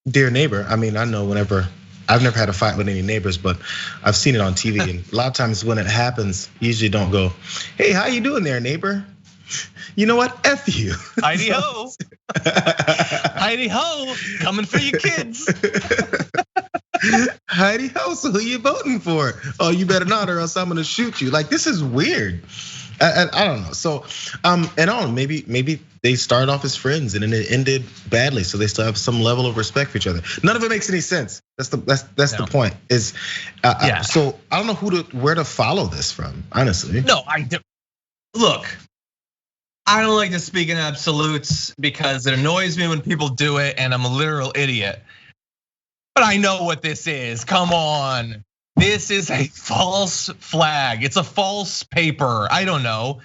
dear neighbor. I mean, I know whenever I've never had a fight with any neighbors, but I've seen it on TV, and a lot of times when it happens, you usually don't go, "Hey, how you doing there, neighbor?" You know what? F you. Heidi ho. Heidi ho, coming for you kids. Heidi ho, so who you voting for? Oh, you better not, or else I'm gonna shoot you. Like, this is weird. I don't know. So, and I don't know, maybe they started off as friends and then it ended badly. So they still have some level of respect for each other. None of it makes any sense. That's the point. Is so I don't know where to follow this from, honestly. No, look. I don't like to speak in absolutes because it annoys me when people do it, and I'm a literal idiot. But I know what this is. Come on. This is a false flag. It's a false paper. I don't know.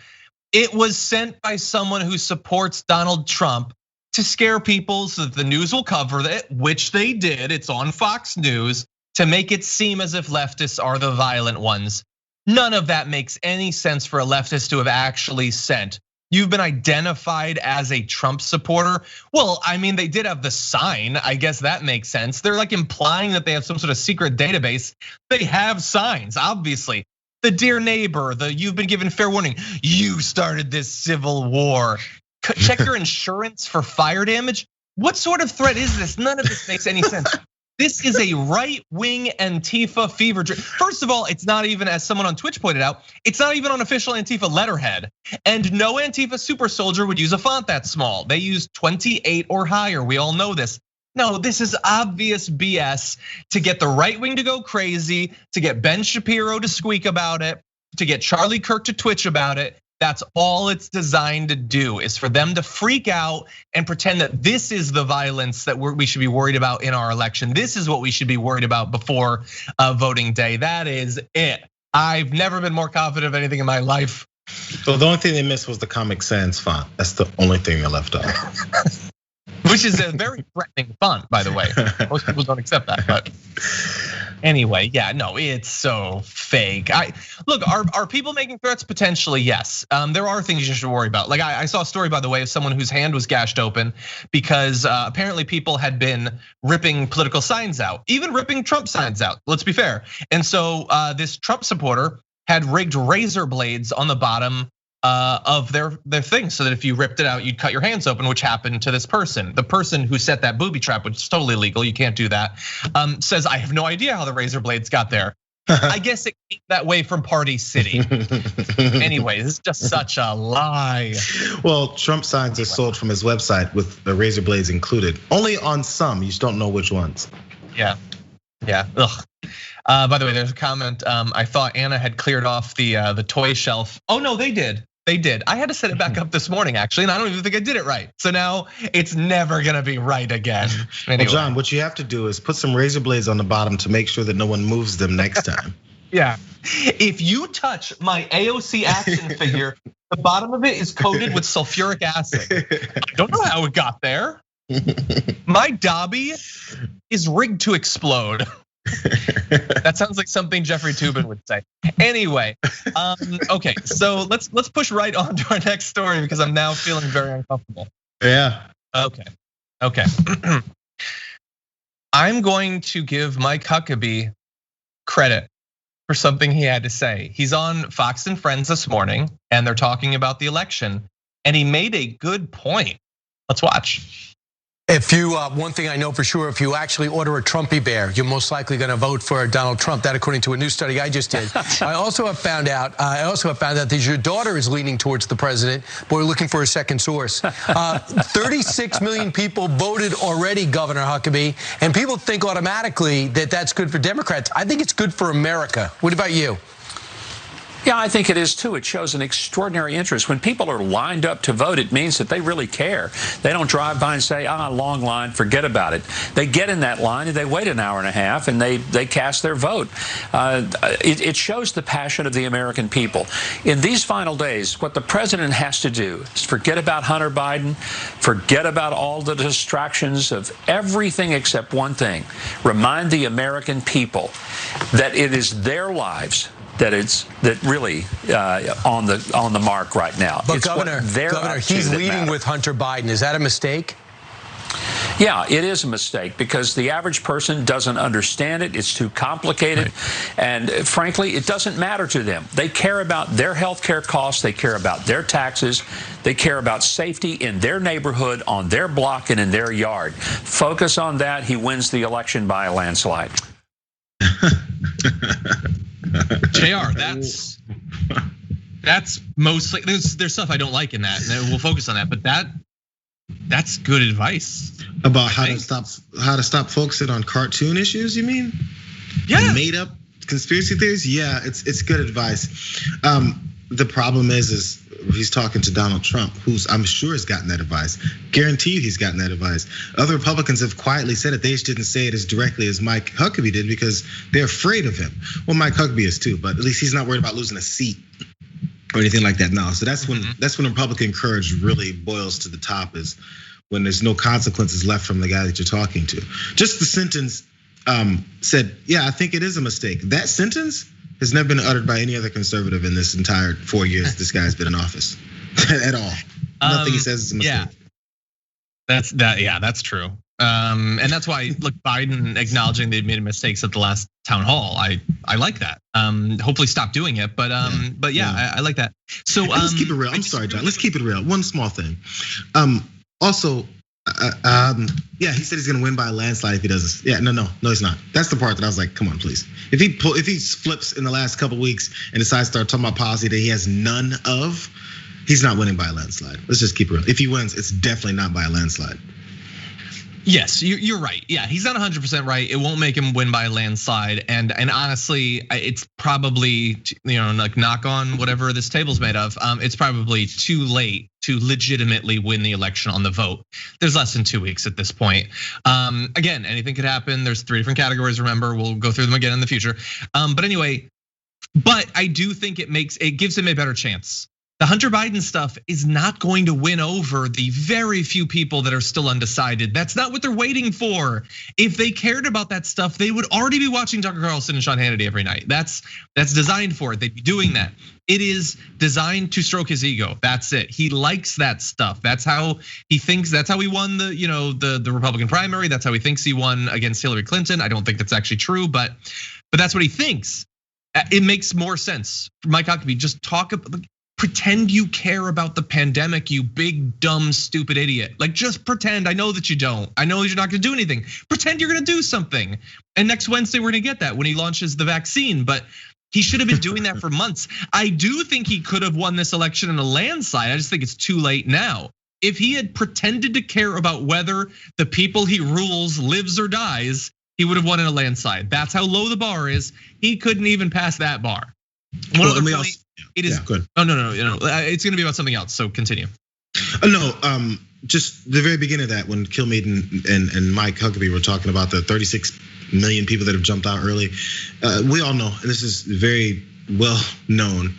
It was sent by someone who supports Donald Trump to scare people so that the news will cover it, which they did. It's on Fox News to make it seem as if leftists are the violent ones. None of that makes any sense for a leftist to have actually sent. You've been identified as a Trump supporter. Well, I mean, they did have the sign. I guess that makes sense. They're like implying that they have some sort of secret database. They have signs, obviously. The dear neighbor, you've been given fair warning. You started this civil war. Check your insurance for fire damage. What sort of threat is this? None of this makes any sense. This is a right-wing Antifa fever dream. First of all, it's not even, as someone on Twitch pointed out, it's not even on official Antifa letterhead. And no Antifa super soldier would use a font that small. They use 28 or higher, we all know this. No, this is obvious BS to get the right wing to go crazy, to get Ben Shapiro to squeak about it, to get Charlie Kirk to twitch about it. That's all it's designed to do, is for them to freak out and pretend that this is the violence that we should be worried about in our election. This is what we should be worried about before voting day. That is it. I've never been more confident of anything in my life. So the only thing they missed was the Comic Sans font. That's the only thing they left off. Which is a very threatening font, by the way. Most people don't accept that, but anyway, yeah, no, it's so fake. Look, are people making threats? Potentially, yes. There are things you should worry about. Like I saw a story, by the way, of someone whose hand was gashed open because apparently people had been ripping political signs out, even ripping Trump signs out. Let's be fair. And so this Trump supporter had rigged razor blades on the bottom of their thing, so that if you ripped it out, you'd cut your hands open, which happened to this person. The person who set that booby trap, which is totally illegal, you can't do that, says, I have no idea how the razor blades got there. I guess it came that way from Party City. Anyway, this is just such a lie. Well, Trump signs are sold from his website with the razor blades included. Only on some, you just don't know which ones. Yeah, ugh. By the way, there's a comment. I thought Anna had cleared off the toy shelf. Oh no, they did. They did. I had to set it back up this morning, actually, and I don't even think I did it right. So now it's never gonna be right again. Anyway. Well, John, what you have to do is put some razor blades on the bottom to make sure that no one moves them next time. Yeah. If you touch my AOC action figure, the bottom of it is coated with sulfuric acid. I don't know how it got there. My Dobby is rigged to explode. That sounds like something Jeffrey Toobin would say. Anyway, okay, so let's push right on to our next story because I'm now feeling very uncomfortable. Yeah. Okay. I'm going to give Mike Huckabee credit for something he had to say. He's on Fox and Friends this morning, and they're talking about the election, and he made a good point. Let's watch. One thing I know for sure, if you actually order a Trumpy Bear, you're most likely going to vote for Donald Trump. That, according to a new study I just did. I also have found out that your daughter is leaning towards the president, but we're looking for a second source. 36 million people voted already, Governor Huckabee, and people think automatically that that's good for Democrats. I think it's good for America. What about you? Yeah, I think it is too. It shows an extraordinary interest. When people are lined up to vote, it means that they really care. They don't drive by and say, long line, forget about it. They get in that line and they wait an hour and a half and they cast their vote. It shows the passion of the American people. In these final days, what the president has to do is forget about Hunter Biden, forget about all the distractions of everything except one thing. Remind the American people that it is their lives that really on the mark right now. But Governor, he's leading with Hunter Biden. Is that a mistake? Yeah, it is a mistake because the average person doesn't understand it. It's too complicated. Right. And frankly, it doesn't matter to them. They care about their health care costs. They care about their taxes. They care about safety in their neighborhood, on their block, and in their yard. Focus on that. He wins the election by a landslide. Jayar, that's mostly there's stuff I don't like in that, and we'll focus on that. But that's good advice about how to stop focusing on cartoon issues. You mean? Yeah. And made up conspiracy theories. Yeah, it's good advice. The problem is he's talking to Donald Trump, who's I'm sure has gotten that advice. Guarantee you he's gotten that advice. Other Republicans have quietly said it. They just didn't say it as directly as Mike Huckabee did because they're afraid of him. Well, Mike Huckabee is too, but at least he's not worried about losing a seat or anything like that now. So that's when Republican courage really boils to the top, is when there's no consequences left from the guy that you're talking to. Just the sentence said, yeah, I think it is a mistake. That sentence has never been uttered by any other conservative in this entire 4 years this guy's been in office at all. Nothing he says is a mistake. Yeah, that's true. And that's why, look, Biden acknowledging they'd made mistakes at the last town hall. I like that. Hopefully stop doing it, but I like that. So let's keep it real. I'm sorry, John. Let's keep it real. One small thing. Also, he said he's gonna win by a landslide if he does this. Yeah, no, he's not. That's the part that I was like, come on, please. If he flips in the last couple weeks and decides to start talking about policy that he has none of, he's not winning by a landslide. Let's just keep it real. If he wins, it's definitely not by a landslide. Yes, you're right. Yeah, he's not 100% right. It won't make him win by a landslide. And honestly, it's probably, like knock on whatever this table's made of. It's probably too late to legitimately win the election on the vote. There's less than 2 weeks at this point. Again, anything could happen. There's 3 different categories. Remember, we'll go through them again in the future. But anyway, I do think it gives him a better chance. The Hunter Biden stuff is not going to win over the very few people that are still undecided. That's not what they're waiting for. If they cared about that stuff, they would already be watching Tucker Carlson and Sean Hannity every night. That's designed for it. They'd be doing that. It is designed to stroke his ego. That's it. He likes that stuff. That's how he thinks. That's how he won the Republican primary. That's how he thinks he won against Hillary Clinton. I don't think that's actually true, but that's what he thinks. It makes more sense. Mike Huckabee, just pretend you care about the pandemic, you big, dumb, stupid idiot. Like, just pretend. I know that you don't. I know you're not gonna do anything. Pretend you're gonna do something. And next Wednesday, we're gonna get that when he launches the vaccine. But he should have been doing that for months. I do think he could have won this election in a landslide. I just think it's too late now. If he had pretended to care about whether the people he rules lives or dies, he would have won in a landslide. That's how low the bar is. He couldn't even pass that bar. It is good. Oh no, it's gonna be about something else. So continue. Just the very beginning of that, when Kilmeade and Mike Huckabee were talking about the 36 million people that have jumped out early. We all know, and this is very well known,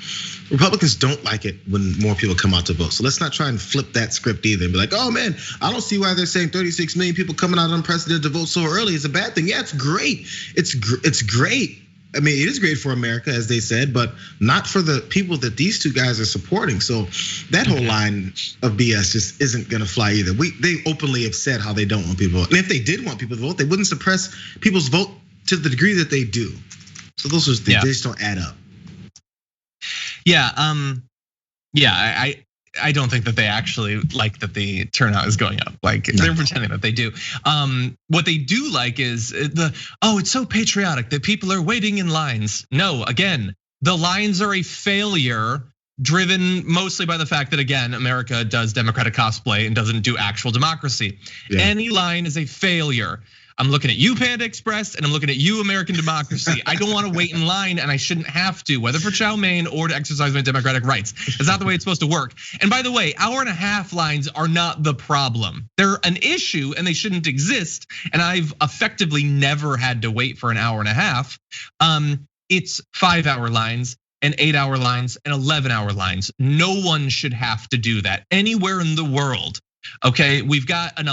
Republicans don't like it when more people come out to vote. So let's not try and flip that script either and be like, oh man, I don't see why they're saying 36 million people coming out unprecedented to vote so early is a bad thing. Yeah, it's great. It's great. I mean, it is great for America, as they said, but not for the people that these two guys are supporting. So that whole line of BS just isn't gonna fly either. They openly have said how they don't want people to vote. And if they did want people to vote, they wouldn't suppress people's vote to the degree that they do. So those are they just don't add up. Yeah, I don't think that they actually like that the turnout is going up. Like they're pretending that they do. What they do like is it's so patriotic that people are waiting in lines. No, again, the lines are a failure, driven mostly by the fact that, again, America does democratic cosplay and doesn't do actual democracy. Yeah. Any line is a failure. I'm looking at you, Panda Express, and I'm looking at you, American democracy. I don't want to wait in line, and I shouldn't have to, whether for chow mein or to exercise my democratic rights. That's not the way it's supposed to work. And by the way, hour-and-a-half lines are not the problem. They're an issue, and they shouldn't exist. And I've effectively never had to wait for an hour and a half. It's 5-hour lines and 8-hour lines and 11-hour lines. No one should have to do that anywhere in the world. Okay, we've got an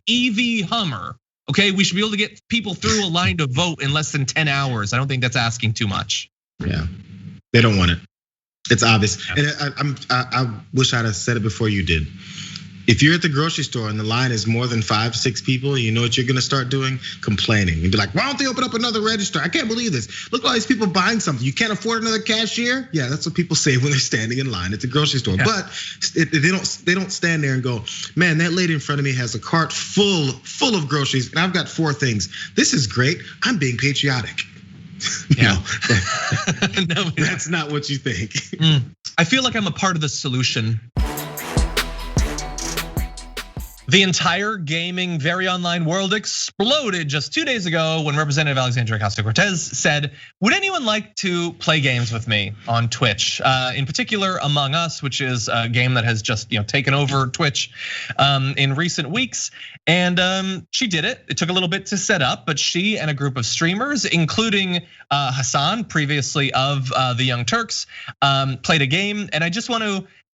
EV Hummer. Okay, we should be able to get people through a line to vote in less than 10 hours. I don't think that's asking too much. Yeah, they don't want it. It's obvious. And I wish I'd have said it before you did. If you're at the grocery store and the line is more than 5-6 people, you know what you're gonna start doing? Complaining. You'd be like, why don't they open up another register? I can't believe this. Look at all these people buying something. You can't afford another cashier? Yeah, that's what people say when they're standing in line at the grocery store. Yeah. But they don't stand there and go, man, that lady in front of me has a cart full of groceries and I've got 4 things. This is great. I'm being patriotic. Yeah. No, that's not what you think. I feel like I'm a part of the solution. The entire gaming, very online world exploded just 2 days ago when Representative Alexandria Ocasio-Cortez said, would anyone like to play games with me on Twitch? In particular, Among Us, which is a game that has just taken over Twitch in recent weeks. And she did it. It took a little bit to set up, but she and a group of streamers, including Hassan, previously of the Young Turks, played a game. And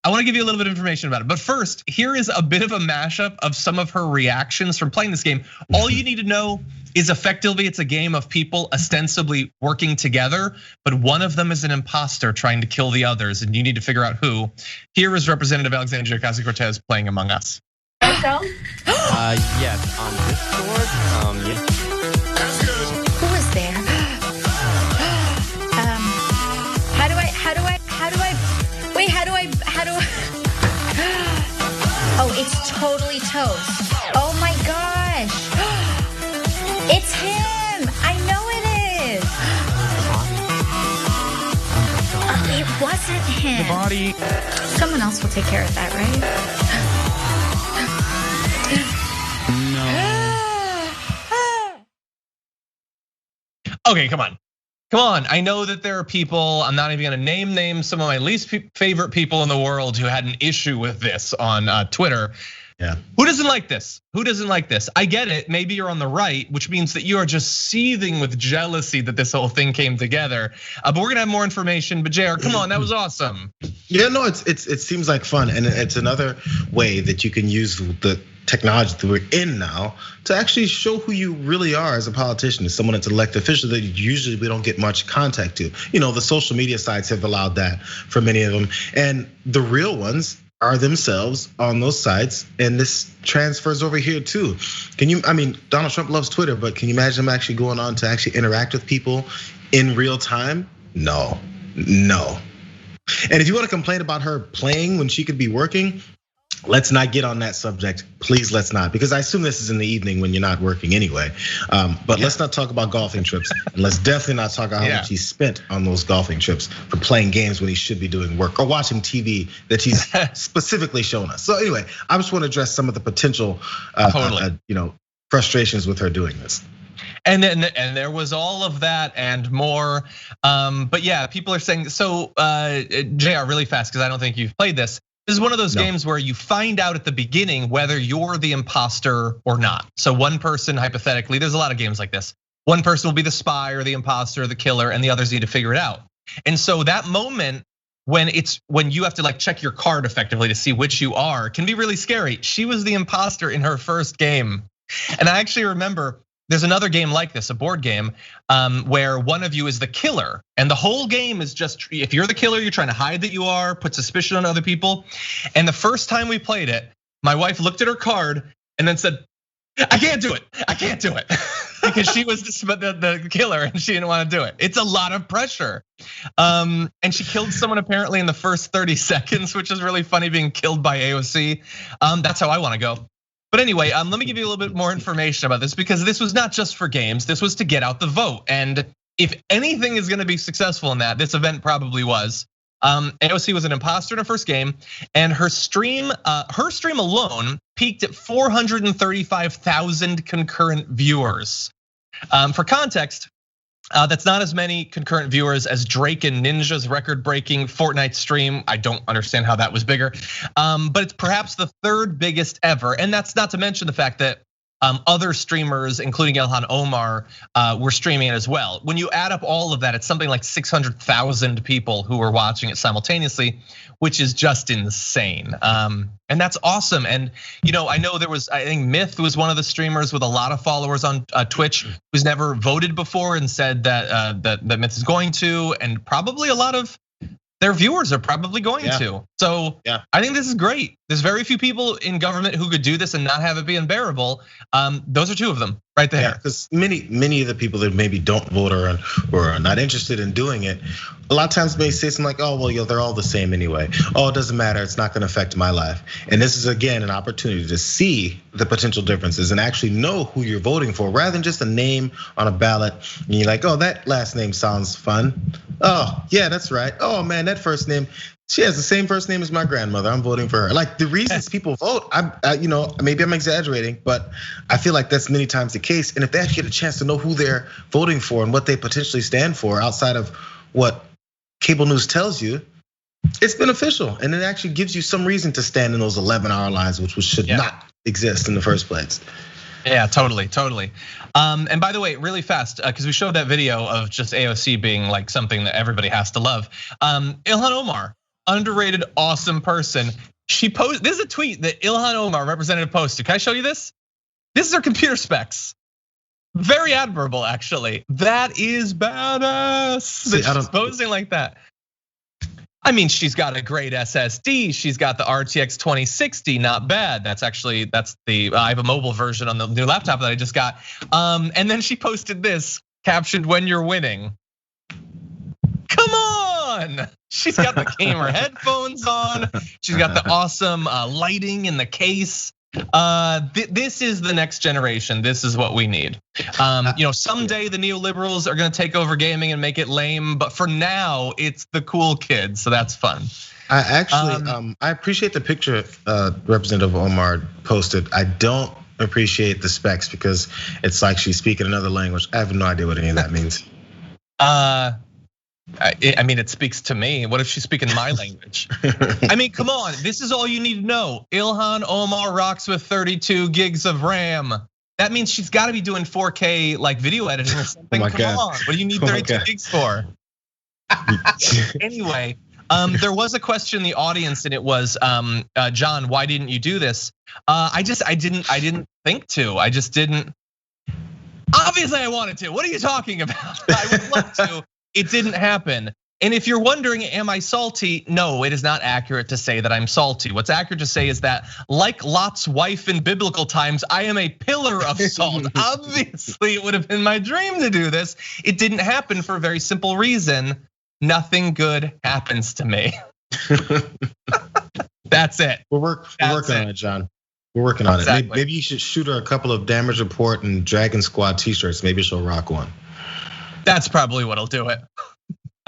I want to give you a little bit of information about it. But first, here is a bit of a mashup of some of her reactions from playing this game. All you need to know is effectively it's a game of people ostensibly working together, but one of them is an imposter trying to kill the others, and you need to figure out who. Here is Representative Alexandria Ocasio-Cortez playing Among Us. Yes, on Discord. Yeah. Who is there? Oh, it's totally toast. Oh my gosh. It's him. I know it is. It wasn't him. The body. Someone else will take care of that, right? No. Okay, come on. I know that there are people, I'm not even gonna name names, some of my least favorite people in the world who had an issue with this on Twitter. Yeah. Who doesn't like this? Who doesn't like this? I get it, maybe you're on the right, which means that you are just seething with jealousy that this whole thing came together. But we're gonna have more information, but Jayar, come on, that was awesome. Yeah, no, it seems like fun, and it's another way that you can use the technology that we're in now to actually show who you really are as a politician, as someone that's an elected official that usually we don't get much contact to. The social media sites have allowed that for many of them, and the real ones are themselves on those sites, and this transfers over here too. Donald Trump loves Twitter, but can you imagine him actually going on to actually interact with people in real time? No. And if you want to complain about her playing when she could be working, let's not get on that subject. Please, let's not, because I assume this is in the evening when you're not working anyway. But let's not talk about golfing trips, and let's definitely not talk about how much he spent on those golfing trips for playing games when he should be doing work or watching TV that he's specifically shown us. So anyway, I just want to address some of the potential, frustrations with her doing this. And there was all of that and more. But yeah, people are saying so. Jayar, really fast, because I don't think you've played this. This is one of those games where you find out at the beginning whether you're the imposter or not. So one person, hypothetically, there's a lot of games like this. One person will be the spy or the imposter or the killer, and the others need to figure it out. And so that moment when you have to check your card effectively to see which you are can be really scary. She was the imposter in her first game. And I actually remember there's another game like this, a board game, where one of you is the killer. And the whole game is just, if you're the killer, you're trying to hide that you are, put suspicion on other people. And the first time we played it, my wife looked at her card and then said, I can't do it. because she was the killer and she didn't want to do it. It's a lot of pressure. And she killed someone apparently in the first 30 seconds, which is really funny, being killed by AOC. That's how I want to go. But anyway, let me give you a little bit more information about this, because this was not just for games. This was to get out the vote. And if anything is going to be successful in that, this event probably was. AOC was an imposter in her first game, and her stream alone peaked at 435,000 concurrent viewers. For context, that's not as many concurrent viewers as Drake and Ninja's record-breaking Fortnite stream. I don't understand how that was bigger, but it's perhaps the third biggest ever. And that's not to mention the fact that other streamers, including Ilhan Omar, were streaming it as well. When you add up all of that, it's something like 600,000 people who were watching it simultaneously, which is just insane. And that's awesome. And I know I think Myth was one of the streamers with a lot of followers on Twitch, who's never voted before and said that Myth is going to, and probably a lot of their viewers are probably going to. So I think this is great. There's very few people in government who could do this and not have it be unbearable. Those are two of them right there. Yeah, because many of the people that maybe don't vote or are not interested in doing it, a lot of times may say something like, "Oh, well, they're all the same anyway. Oh, it doesn't matter. It's not going to affect my life." And this is again an opportunity to see the potential differences and actually know who you're voting for, rather than just a name on a ballot. And you're like, "Oh, that last name sounds fun. Oh, yeah, that's right. Oh man, that first name." She has the same first name as my grandmother. I'm voting for her. Like the reasons people vote, maybe I'm exaggerating, but I feel like that's many times the case. And if they actually get a chance to know who they're voting for and what they potentially stand for outside of what cable news tells you, it's beneficial. And it actually gives you some reason to stand in those 11-hour lines, which should not exist in the first place. Yeah, totally. And by the way, really fast, because we showed that video of just AOC being like something that everybody has to love. Ilhan Omar, underrated, awesome person. She posted, this is a tweet that Ilhan Omar, representative, posted. Can I show you this? This is her computer specs. Very admirable, actually. That is badass. That she's posting like that. I mean, she's got a great SSD. She's got the RTX 2060, not bad. That's the I have a mobile version on the new laptop that I just got. And then she posted this, captioned, "When you're winning." Come on. She's got the gamer headphones on. She's got the awesome lighting in the case. This is the next generation. This is what we need. Someday the neoliberals are gonna take over gaming and make it lame, but for now it's the cool kids, so that's fun. I actually, I appreciate the picture Representative Omar posted. I don't appreciate the specs because it's like she's speaking another language. I have no idea what any of that means. I mean, it speaks to me. What if she's speaking my language? I mean, come on, this is all you need to know. Ilhan Omar rocks with 32 gigs of RAM. That means she's got to be doing 4K like video editing or something. Come on, what do you need 32 gigs for? Anyway, there was a question in the audience, and it was, John, why didn't you do this? I didn't think to. I just didn't. Obviously, I wanted to. What are you talking about? I would love to. It didn't happen. And if you're wondering, am I salty? No, it is not accurate to say that I'm salty. What's accurate to say is that, like Lot's wife in biblical times, I am a pillar of salt. Obviously, it would have been my dream to do this. It didn't happen for a very simple reason. Nothing good happens to me. That's it. We're working on it, John. We're working on it. Maybe you should shoot her a couple of Damage Report and Dragon Squad t-shirts. Maybe she'll rock one. That's probably what'll do it.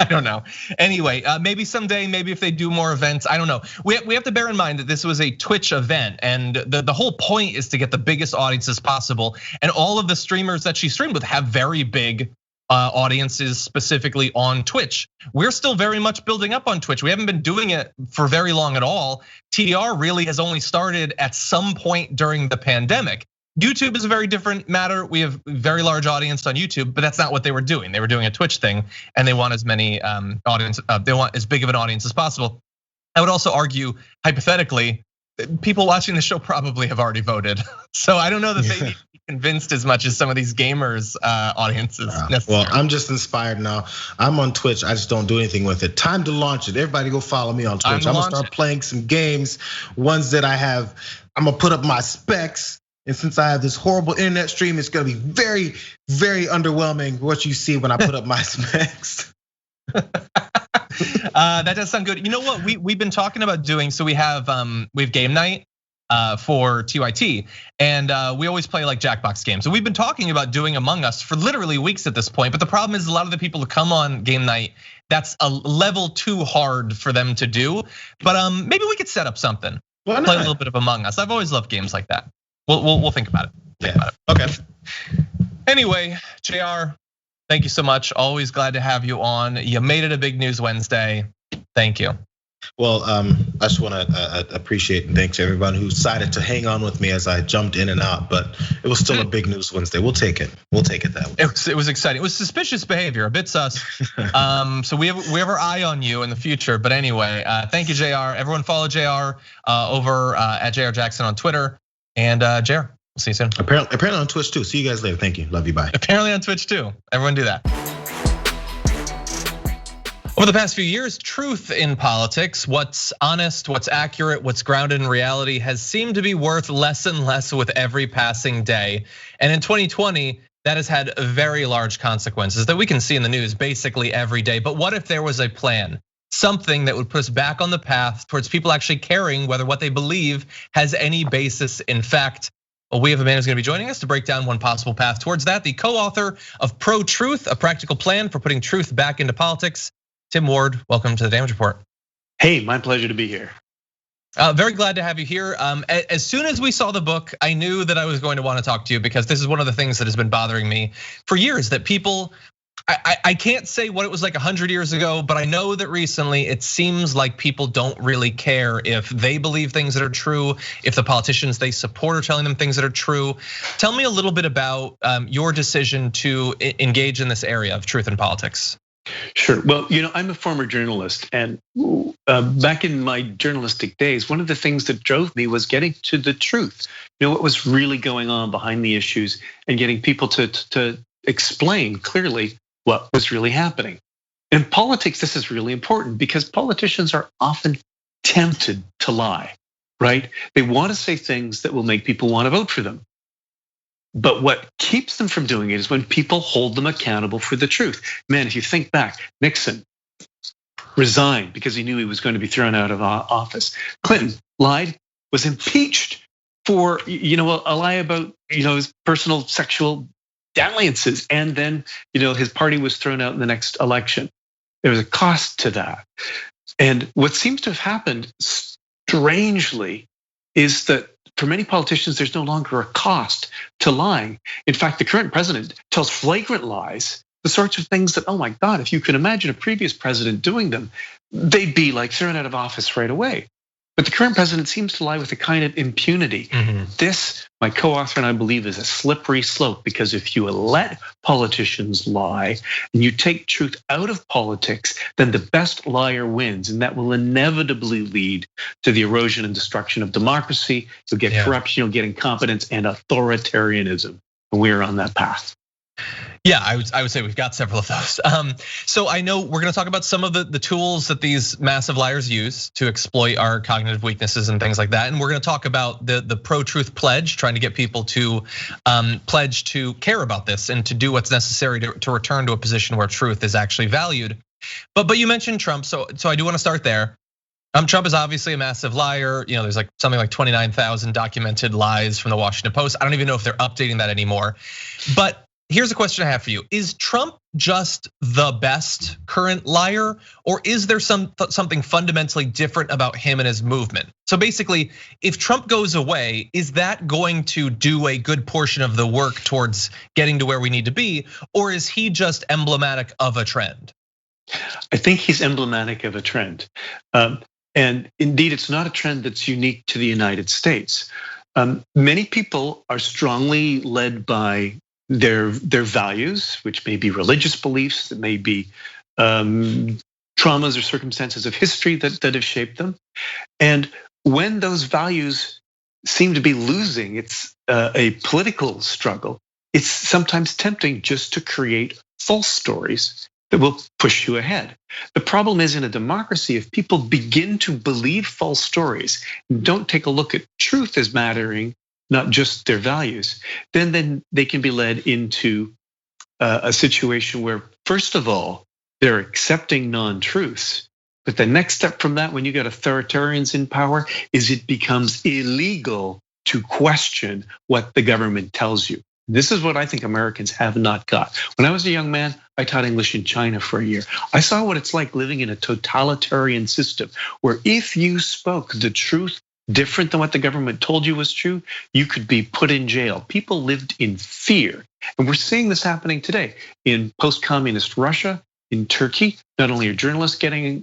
I don't know. Anyway, maybe someday, maybe if they do more events, I don't know. We have to bear in mind that this was a Twitch event, and the whole point is to get the biggest audiences possible. And all of the streamers that she streamed with have very big audiences, specifically on Twitch. We're still very much building up on Twitch. We haven't been doing it for very long at all. TDR really has only started at some point during the pandemic. YouTube is a very different matter. We have a very large audience on YouTube, but that's not what they were doing. They were doing a Twitch thing, and they want as many audience. They want as big of an audience as possible. I would also argue, hypothetically, people watching the show probably have already voted. So I don't know that they need to be convinced as much as some of these gamers audiences. Well, I'm just inspired now. I'm on Twitch. I just don't do anything with it. Time to launch it. Everybody go follow me on Twitch. I'm gonna start playing some games, ones that I have. I'm gonna put up my specs. And since I have this horrible internet stream, it's gonna be very, very underwhelming what you see when I put up my specs. That does sound good. You know what we've been talking about doing? So we have game night for TYT, and we always play like Jackbox games. So we've been talking about doing Among Us for literally weeks at this point. But the problem is a lot of the people who come on game night, that's a level too hard for them to do. But maybe we could set up something. Play a little bit of Among Us. I've always loved games like that. We'll think about it. Okay. Anyway, Jayar, thank you so much. Always glad to have you on. You made it a big news Wednesday. Thank you. Well, I just want to appreciate and thanks everyone who decided to hang on with me as I jumped in and out. But it was still a big news Wednesday. We'll take it. We'll take it that way. It was exciting. It was suspicious behavior, a bit sus. So we have our eye on you in the future. But anyway, thank you, Jayar. Everyone follow Jayar over at Jayar Jackson on Twitter. And Jayar, we'll see you soon. Apparently on Twitch too. See you guys later. Thank you. Love you. Bye. Apparently on Twitch too. Everyone do that. Over the past few years, truth in politics, what's honest, what's accurate, what's grounded in reality has seemed to be worth less and less with every passing day. And in 2020, that has had very large consequences that we can see in the news basically every day. But what if there was a plan? Something that would put us back on the path towards people actually caring whether what they believe has any basis in fact. Well, we have a man who's gonna be joining us to break down one possible path towards that. The co-author of Pro-Truth, a practical plan for putting truth back into politics. Tim Ward, welcome to the Damage Report. Hey, my pleasure to be here. Very glad to have you here. As soon as we saw the book, I knew that I was going to want to talk to you because this is one of the things that has been bothering me for years, that people, I can't say what it was like 100 years ago, but I know that recently it seems like people don't really care if they believe things that are true, if the politicians they support are telling them things that are true. Tell me a little bit about your decision to engage in this area of truth in politics. Sure. Well, I'm a former journalist, and back in my journalistic days, one of the things that drove me was getting to the truth. What was really going on behind the issues, and getting people to explain clearly what was really happening. In politics, this is really important because politicians are often tempted to lie, right? They want to say things that will make people want to vote for them. But what keeps them from doing it is when people hold them accountable for the truth. Man, if you think back, Nixon resigned because he knew he was going to be thrown out of office. Clinton lied, was impeached for a lie about his personal sexual dalliances, and then his party was thrown out in the next election. There was a cost to that. And what seems to have happened strangely is that for many politicians, there's no longer a cost to lying. In fact, the current president tells flagrant lies, the sorts of things that, oh my God, if you can imagine a previous president doing them, they'd be like thrown out of office right away. But the current president seems to lie with a kind of impunity. This, my co-author and I believe, is a slippery slope, because if you let politicians lie and you take truth out of politics, then the best liar wins, and that will inevitably lead to the erosion and destruction of democracy. You'll get corruption, you'll get incompetence and authoritarianism, and we are on that path. Yeah, I would say we've got several of those. So I know we're gonna talk about some of the tools that these massive liars use to exploit our cognitive weaknesses and things like that. And we're gonna talk about the pro-truth pledge, trying to get people to pledge to care about this and to do what's necessary to return to a position where truth is actually valued. But you mentioned Trump, so I do wanna start there. Trump is obviously a massive liar. There's like something like 29,000 documented lies from the Washington Post. I don't even know if they're updating that anymore. But here's a question I have for you. Is Trump just the best current liar, or is there something fundamentally different about him and his movement? So basically, if Trump goes away, is that going to do a good portion of the work towards getting to where we need to be, or is he just emblematic of a trend? I think he's emblematic of a trend. And indeed, it's not a trend that's unique to the United States. Many people are strongly led by their values, which may be religious beliefs, that may be traumas or circumstances of history that have shaped them. And when those values seem to be losing, it's a political struggle. It's sometimes tempting just to create false stories that will push you ahead. The problem is, in a democracy, if people begin to believe false stories and don't take a look at truth as mattering, not just their values, then they can be led into a situation where, first of all, they're accepting non-truths. But the next step from that, when you got authoritarians in power, is it becomes illegal to question what the government tells you. This is what I think Americans have not got. When I was a young man, I taught English in China for a year. I saw what it's like living in a totalitarian system where if you spoke the truth different than what the government told you was true, you could be put in jail. People lived in fear. And we're seeing this happening today in post-communist Russia, in Turkey. Not only are journalists getting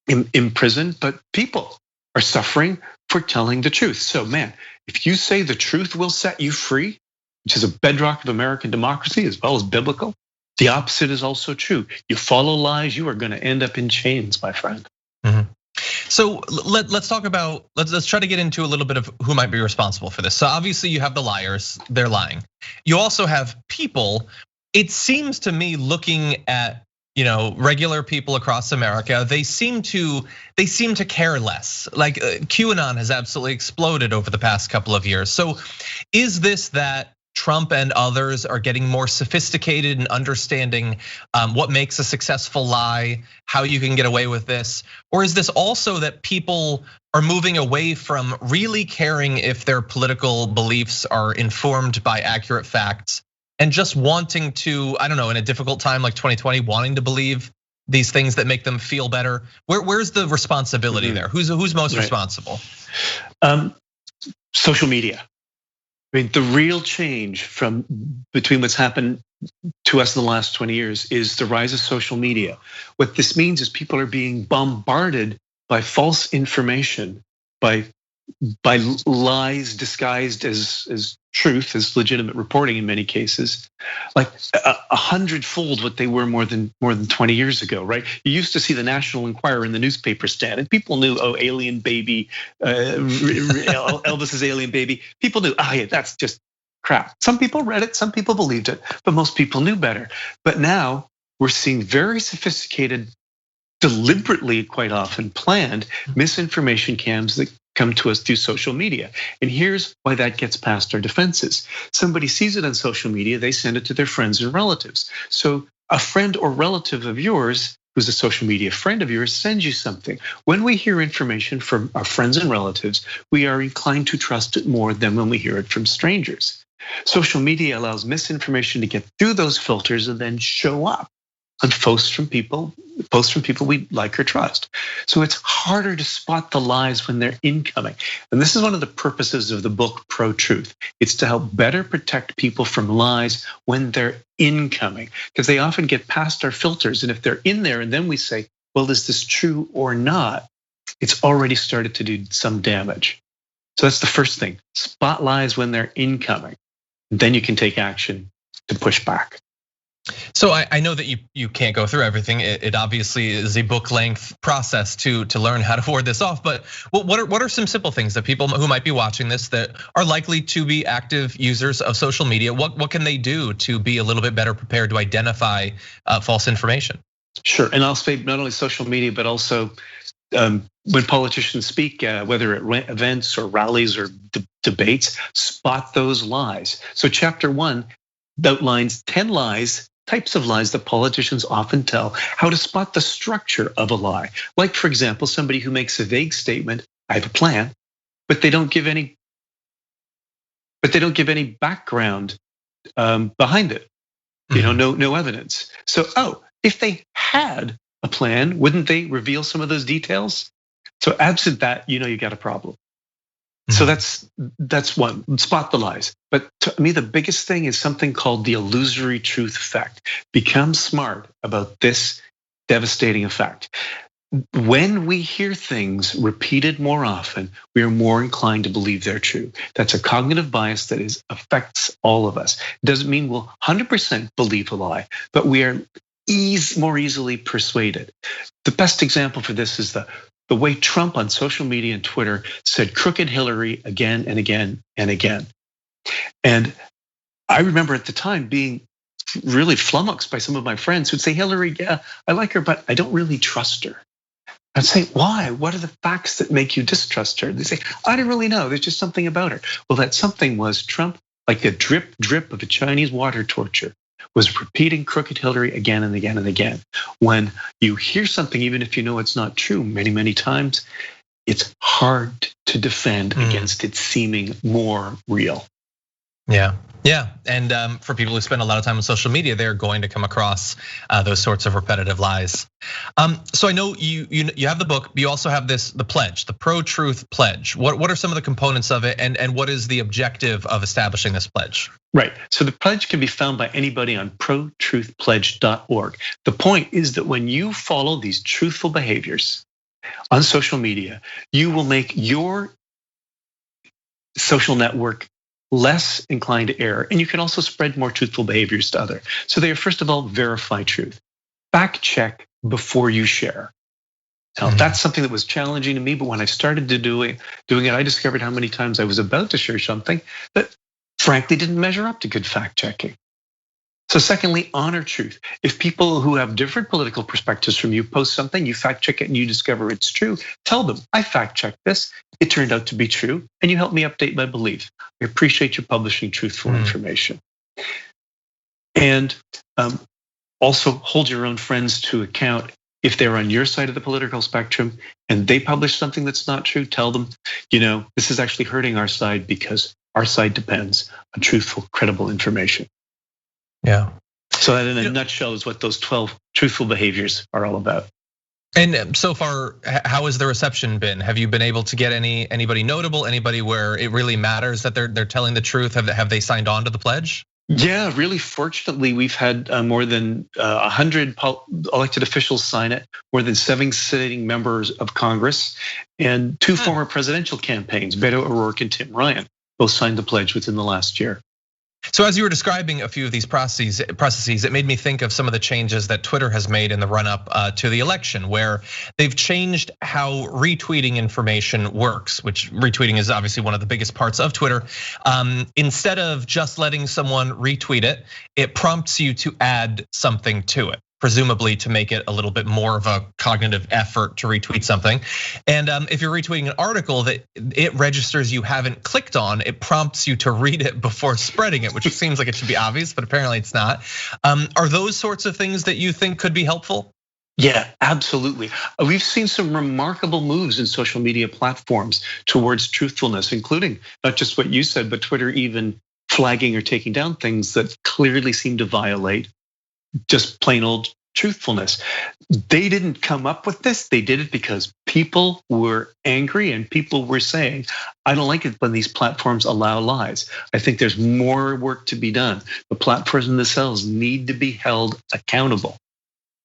imprisoned, but people are suffering for telling the truth. So man, if you say the truth will set you free, which is a bedrock of American democracy as well as biblical, the opposite is also true. You follow lies, you are going to end up in chains, my friend. Mm-hmm. So let's talk about, let's try to get into a little bit of who might be responsible for this. So obviously you have the liars, they're lying. You also have people, it seems to me, looking at regular people across America, they seem to care less. Like QAnon has absolutely exploded over the past couple of years. So is this that Trump and others are getting more sophisticated in understanding what makes a successful lie, how you can get away with this? Or is this also that people are moving away from really caring if their political beliefs are informed by accurate facts and just wanting to, I don't know, in a difficult time like 2020, wanting to believe these things that make them feel better? Where's the responsibility there? Who's most responsible? Social media. I mean, the real change from between what's happened to us in the last 20 years is the rise of social media. What this means is people are being bombarded by false information, by lies disguised as truth, as legitimate reporting in many cases, like 100-fold what they were more than 20 years ago, right? You used to see the National Enquirer in the newspaper stand, and people knew, oh, alien baby, Elvis's alien baby. People knew, yeah, that's just crap. Some people read it, some people believed it, but most people knew better. But now we're seeing very sophisticated, deliberately, quite often planned misinformation cams that come to us through social media. And here's why that gets past our defenses. Somebody sees it on social media, they send it to their friends and relatives. So a friend or relative of yours who's a social media friend of yours sends you something. When we hear information from our friends and relatives, we are inclined to trust it more than when we hear it from strangers. Social media allows misinformation to get through those filters and then show up on posts from people we like or trust. So it's harder to spot the lies when they're incoming. And this is one of the purposes of the book Pro-Truth. It's to help better protect people from lies when they're incoming, because they often get past our filters. And if they're in there and then we say, well, is this true or not? It's already started to do some damage. So that's the first thing. Spot lies when they're incoming. Then you can take action to push back. So I know that you can't go through everything. It obviously is a book length process to learn how to ward this off. But what are some simple things that people who might be watching this that are likely to be active users of social media? What can they do to be a little bit better prepared to identify false information? Sure, and I'll say not only social media, but also when politicians speak, whether at events or rallies or debates, spot those lies. So chapter 1 outlines 10 types of lies that politicians often tell, how to spot the structure of a lie. Like, for example, somebody who makes a vague statement, I have a plan, but they don't give any background behind it. No evidence. So, if they had a plan, wouldn't they reveal some of those details? So absent that, you got a problem. So that's one, spot the lies. But to me, the biggest thing is something called the illusory truth effect. Become smart about this devastating effect. When we hear things repeated more often, we are more inclined to believe they're true. That's a cognitive bias that affects all of us. It doesn't mean we'll 100% believe a lie, but we are more easily persuaded. The best example for this is the way Trump on social media and Twitter said crooked Hillary again and again and again. And I remember at the time being really flummoxed by some of my friends who'd say, Hillary, yeah, I like her, but I don't really trust her. I'd say, why? What are the facts that make you distrust her? They say, I don't really know. There's just something about her. Well, that something was Trump, like a drip, drip of a Chinese water torture, was repeating crooked Hillary again and again and again. When you hear something, even if you know it's not true many, many times, it's hard to defend against it seeming more real. Yeah, and for people who spend a lot of time on social media, they're going to come across those sorts of repetitive lies. So I know you have the book, but you also have the pledge, the pro-truth pledge. What are some of the components of it, and what is the objective of establishing this pledge? Right. So the pledge can be found by anybody on protruthpledge.org. The point is that when you follow these truthful behaviors on social media, you will make your social network less inclined to error, and you can also spread more truthful behaviors to others. So they are, first of all, verify truth. Fact check before you share. Now, that's something that was challenging to me, but when I started to doing it, I discovered how many times I was about to share something that frankly didn't measure up to good fact checking. So secondly, honor truth. If people who have different political perspectives from you post something, you fact check it and you discover it's true, tell them, I fact checked this, it turned out to be true, and you helped me update my belief. I appreciate you publishing truthful information. And also hold your own friends to account. If they're on your side of the political spectrum and they publish something that's not true, tell them, this is actually hurting our side because our side depends on truthful, credible information. Yeah. So that in a nutshell is what those 12 truthful behaviors are all about. And so far, how has the reception been? Have you been able to get anybody notable, anybody where it really matters that they're telling the truth? Have they signed on to the pledge? Yeah, really fortunately, we've had more than 100 elected officials sign it, more than 7 sitting members of Congress, and 2 former presidential campaigns, Beto O'Rourke and Tim Ryan, both signed the pledge within the last year. So as you were describing a few of these processes, it made me think of some of the changes that Twitter has made in the run-up to the election, where they've changed how retweeting information works, which retweeting is obviously one of the biggest parts of Twitter. Instead of just letting someone retweet it, it prompts you to add something to it, presumably to make it a little bit more of a cognitive effort to retweet something. And if you're retweeting an article that it registers you haven't clicked on, it prompts you to read it before spreading it, which seems like it should be obvious, but apparently it's not. Are those sorts of things that you think could be helpful? Yeah, absolutely. We've seen some remarkable moves in social media platforms towards truthfulness, including not just what you said, but Twitter even flagging or taking down things that clearly seem to violate just plain old truthfulness. They didn't come up with this. They did it because people were angry and people were saying, I don't like it when these platforms allow lies. I think there's more work to be done. The platforms themselves need to be held accountable.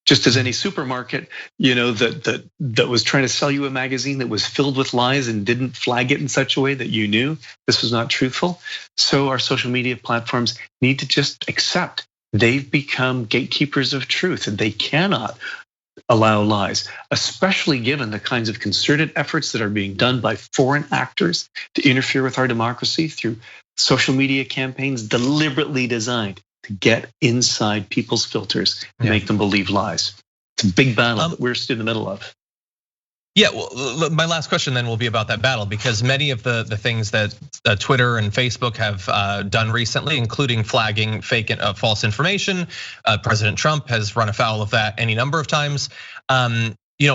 Just as any supermarket, that was trying to sell you a magazine that was filled with lies and didn't flag it in such a way that you knew this was not truthful. So our social media platforms need to just accept they've become gatekeepers of truth and they cannot allow lies, especially given the kinds of concerted efforts that are being done by foreign actors to interfere with our democracy through social media campaigns deliberately designed to get inside people's filters and make them believe lies. It's a big battle that we're still in the middle of. Yeah, well, my last question then will be about that battle, because many of the things that Twitter and Facebook have done recently, including flagging fake and false information, President Trump has run afoul of that any number of times.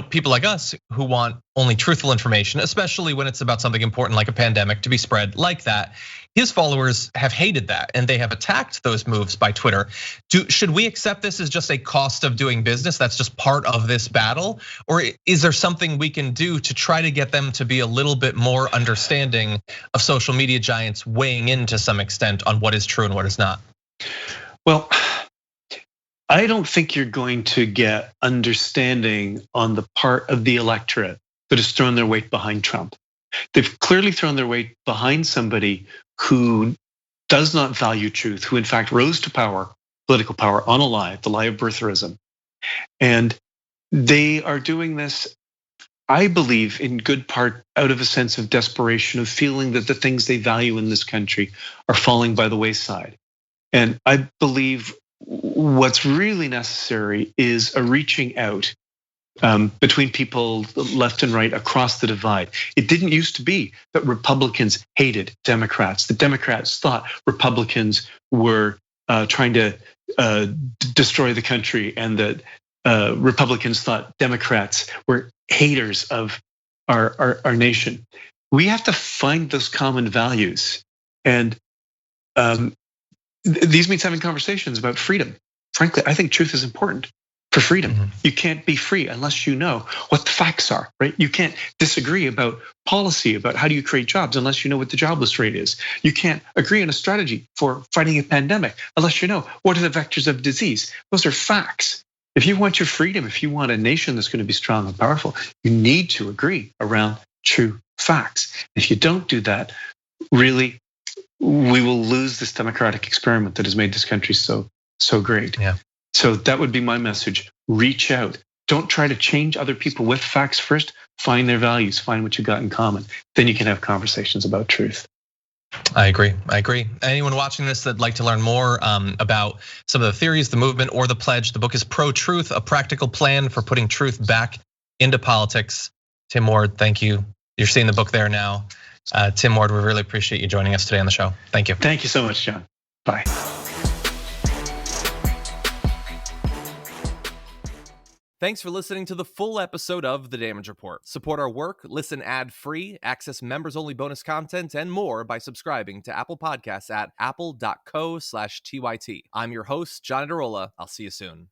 People like us who want only truthful information, especially when it's about something important like a pandemic to be spread like that, his followers have hated that and they have attacked those moves by Twitter. Should we accept this as just a cost of doing business? That's just part of this battle? Or is there something we can do to try to get them to be a little bit more understanding of social media giants weighing in to some extent on what is true and what is not? Well, I don't think you're going to get understanding on the part of the electorate that has thrown their weight behind Trump. They've clearly thrown their weight behind somebody who does not value truth, who in fact rose to power, political power, on a lie, the lie of birtherism. And they are doing this, I believe, in good part out of a sense of desperation, of feeling that the things they value in this country are falling by the wayside. And I believe what's really necessary is a reaching out between people left and right across the divide. It didn't used to be that Republicans hated Democrats. The Democrats thought Republicans were trying to destroy the country, and that Republicans thought Democrats were haters of our nation. We have to find those common values, and these means having conversations about freedom. Frankly, I think truth is important for freedom. You can't be free unless you know what the facts are, right? You can't disagree about policy, about how do you create jobs, unless you know what the jobless rate is. You can't agree on a strategy for fighting a pandemic unless you know what are the vectors of disease. Those are facts. If you want your freedom, if you want a nation that's going to be strong and powerful, you need to agree around true facts. If you don't do that, really, we will lose this democratic experiment that has made this country so great. Yeah. So that would be my message. Reach out. Don't try to change other people with facts first. Find their values, find what you got in common. Then you can have conversations about truth. I agree. Anyone watching this that'd like to learn more about some of the theories, the movement, or the pledge, the book is Pro-Truth, a practical plan for putting truth back into politics. Tim Ward, thank you. You're seeing the book there now. Tim Ward, we really appreciate you joining us today on the show. Thank you. Thank you so much, John. Bye. Thanks for listening to the full episode of The Damage Report. Support our work, listen ad-free, access members-only bonus content, and more by subscribing to Apple Podcasts at apple.co/TYT. I'm your host, John Adarola. I'll see you soon.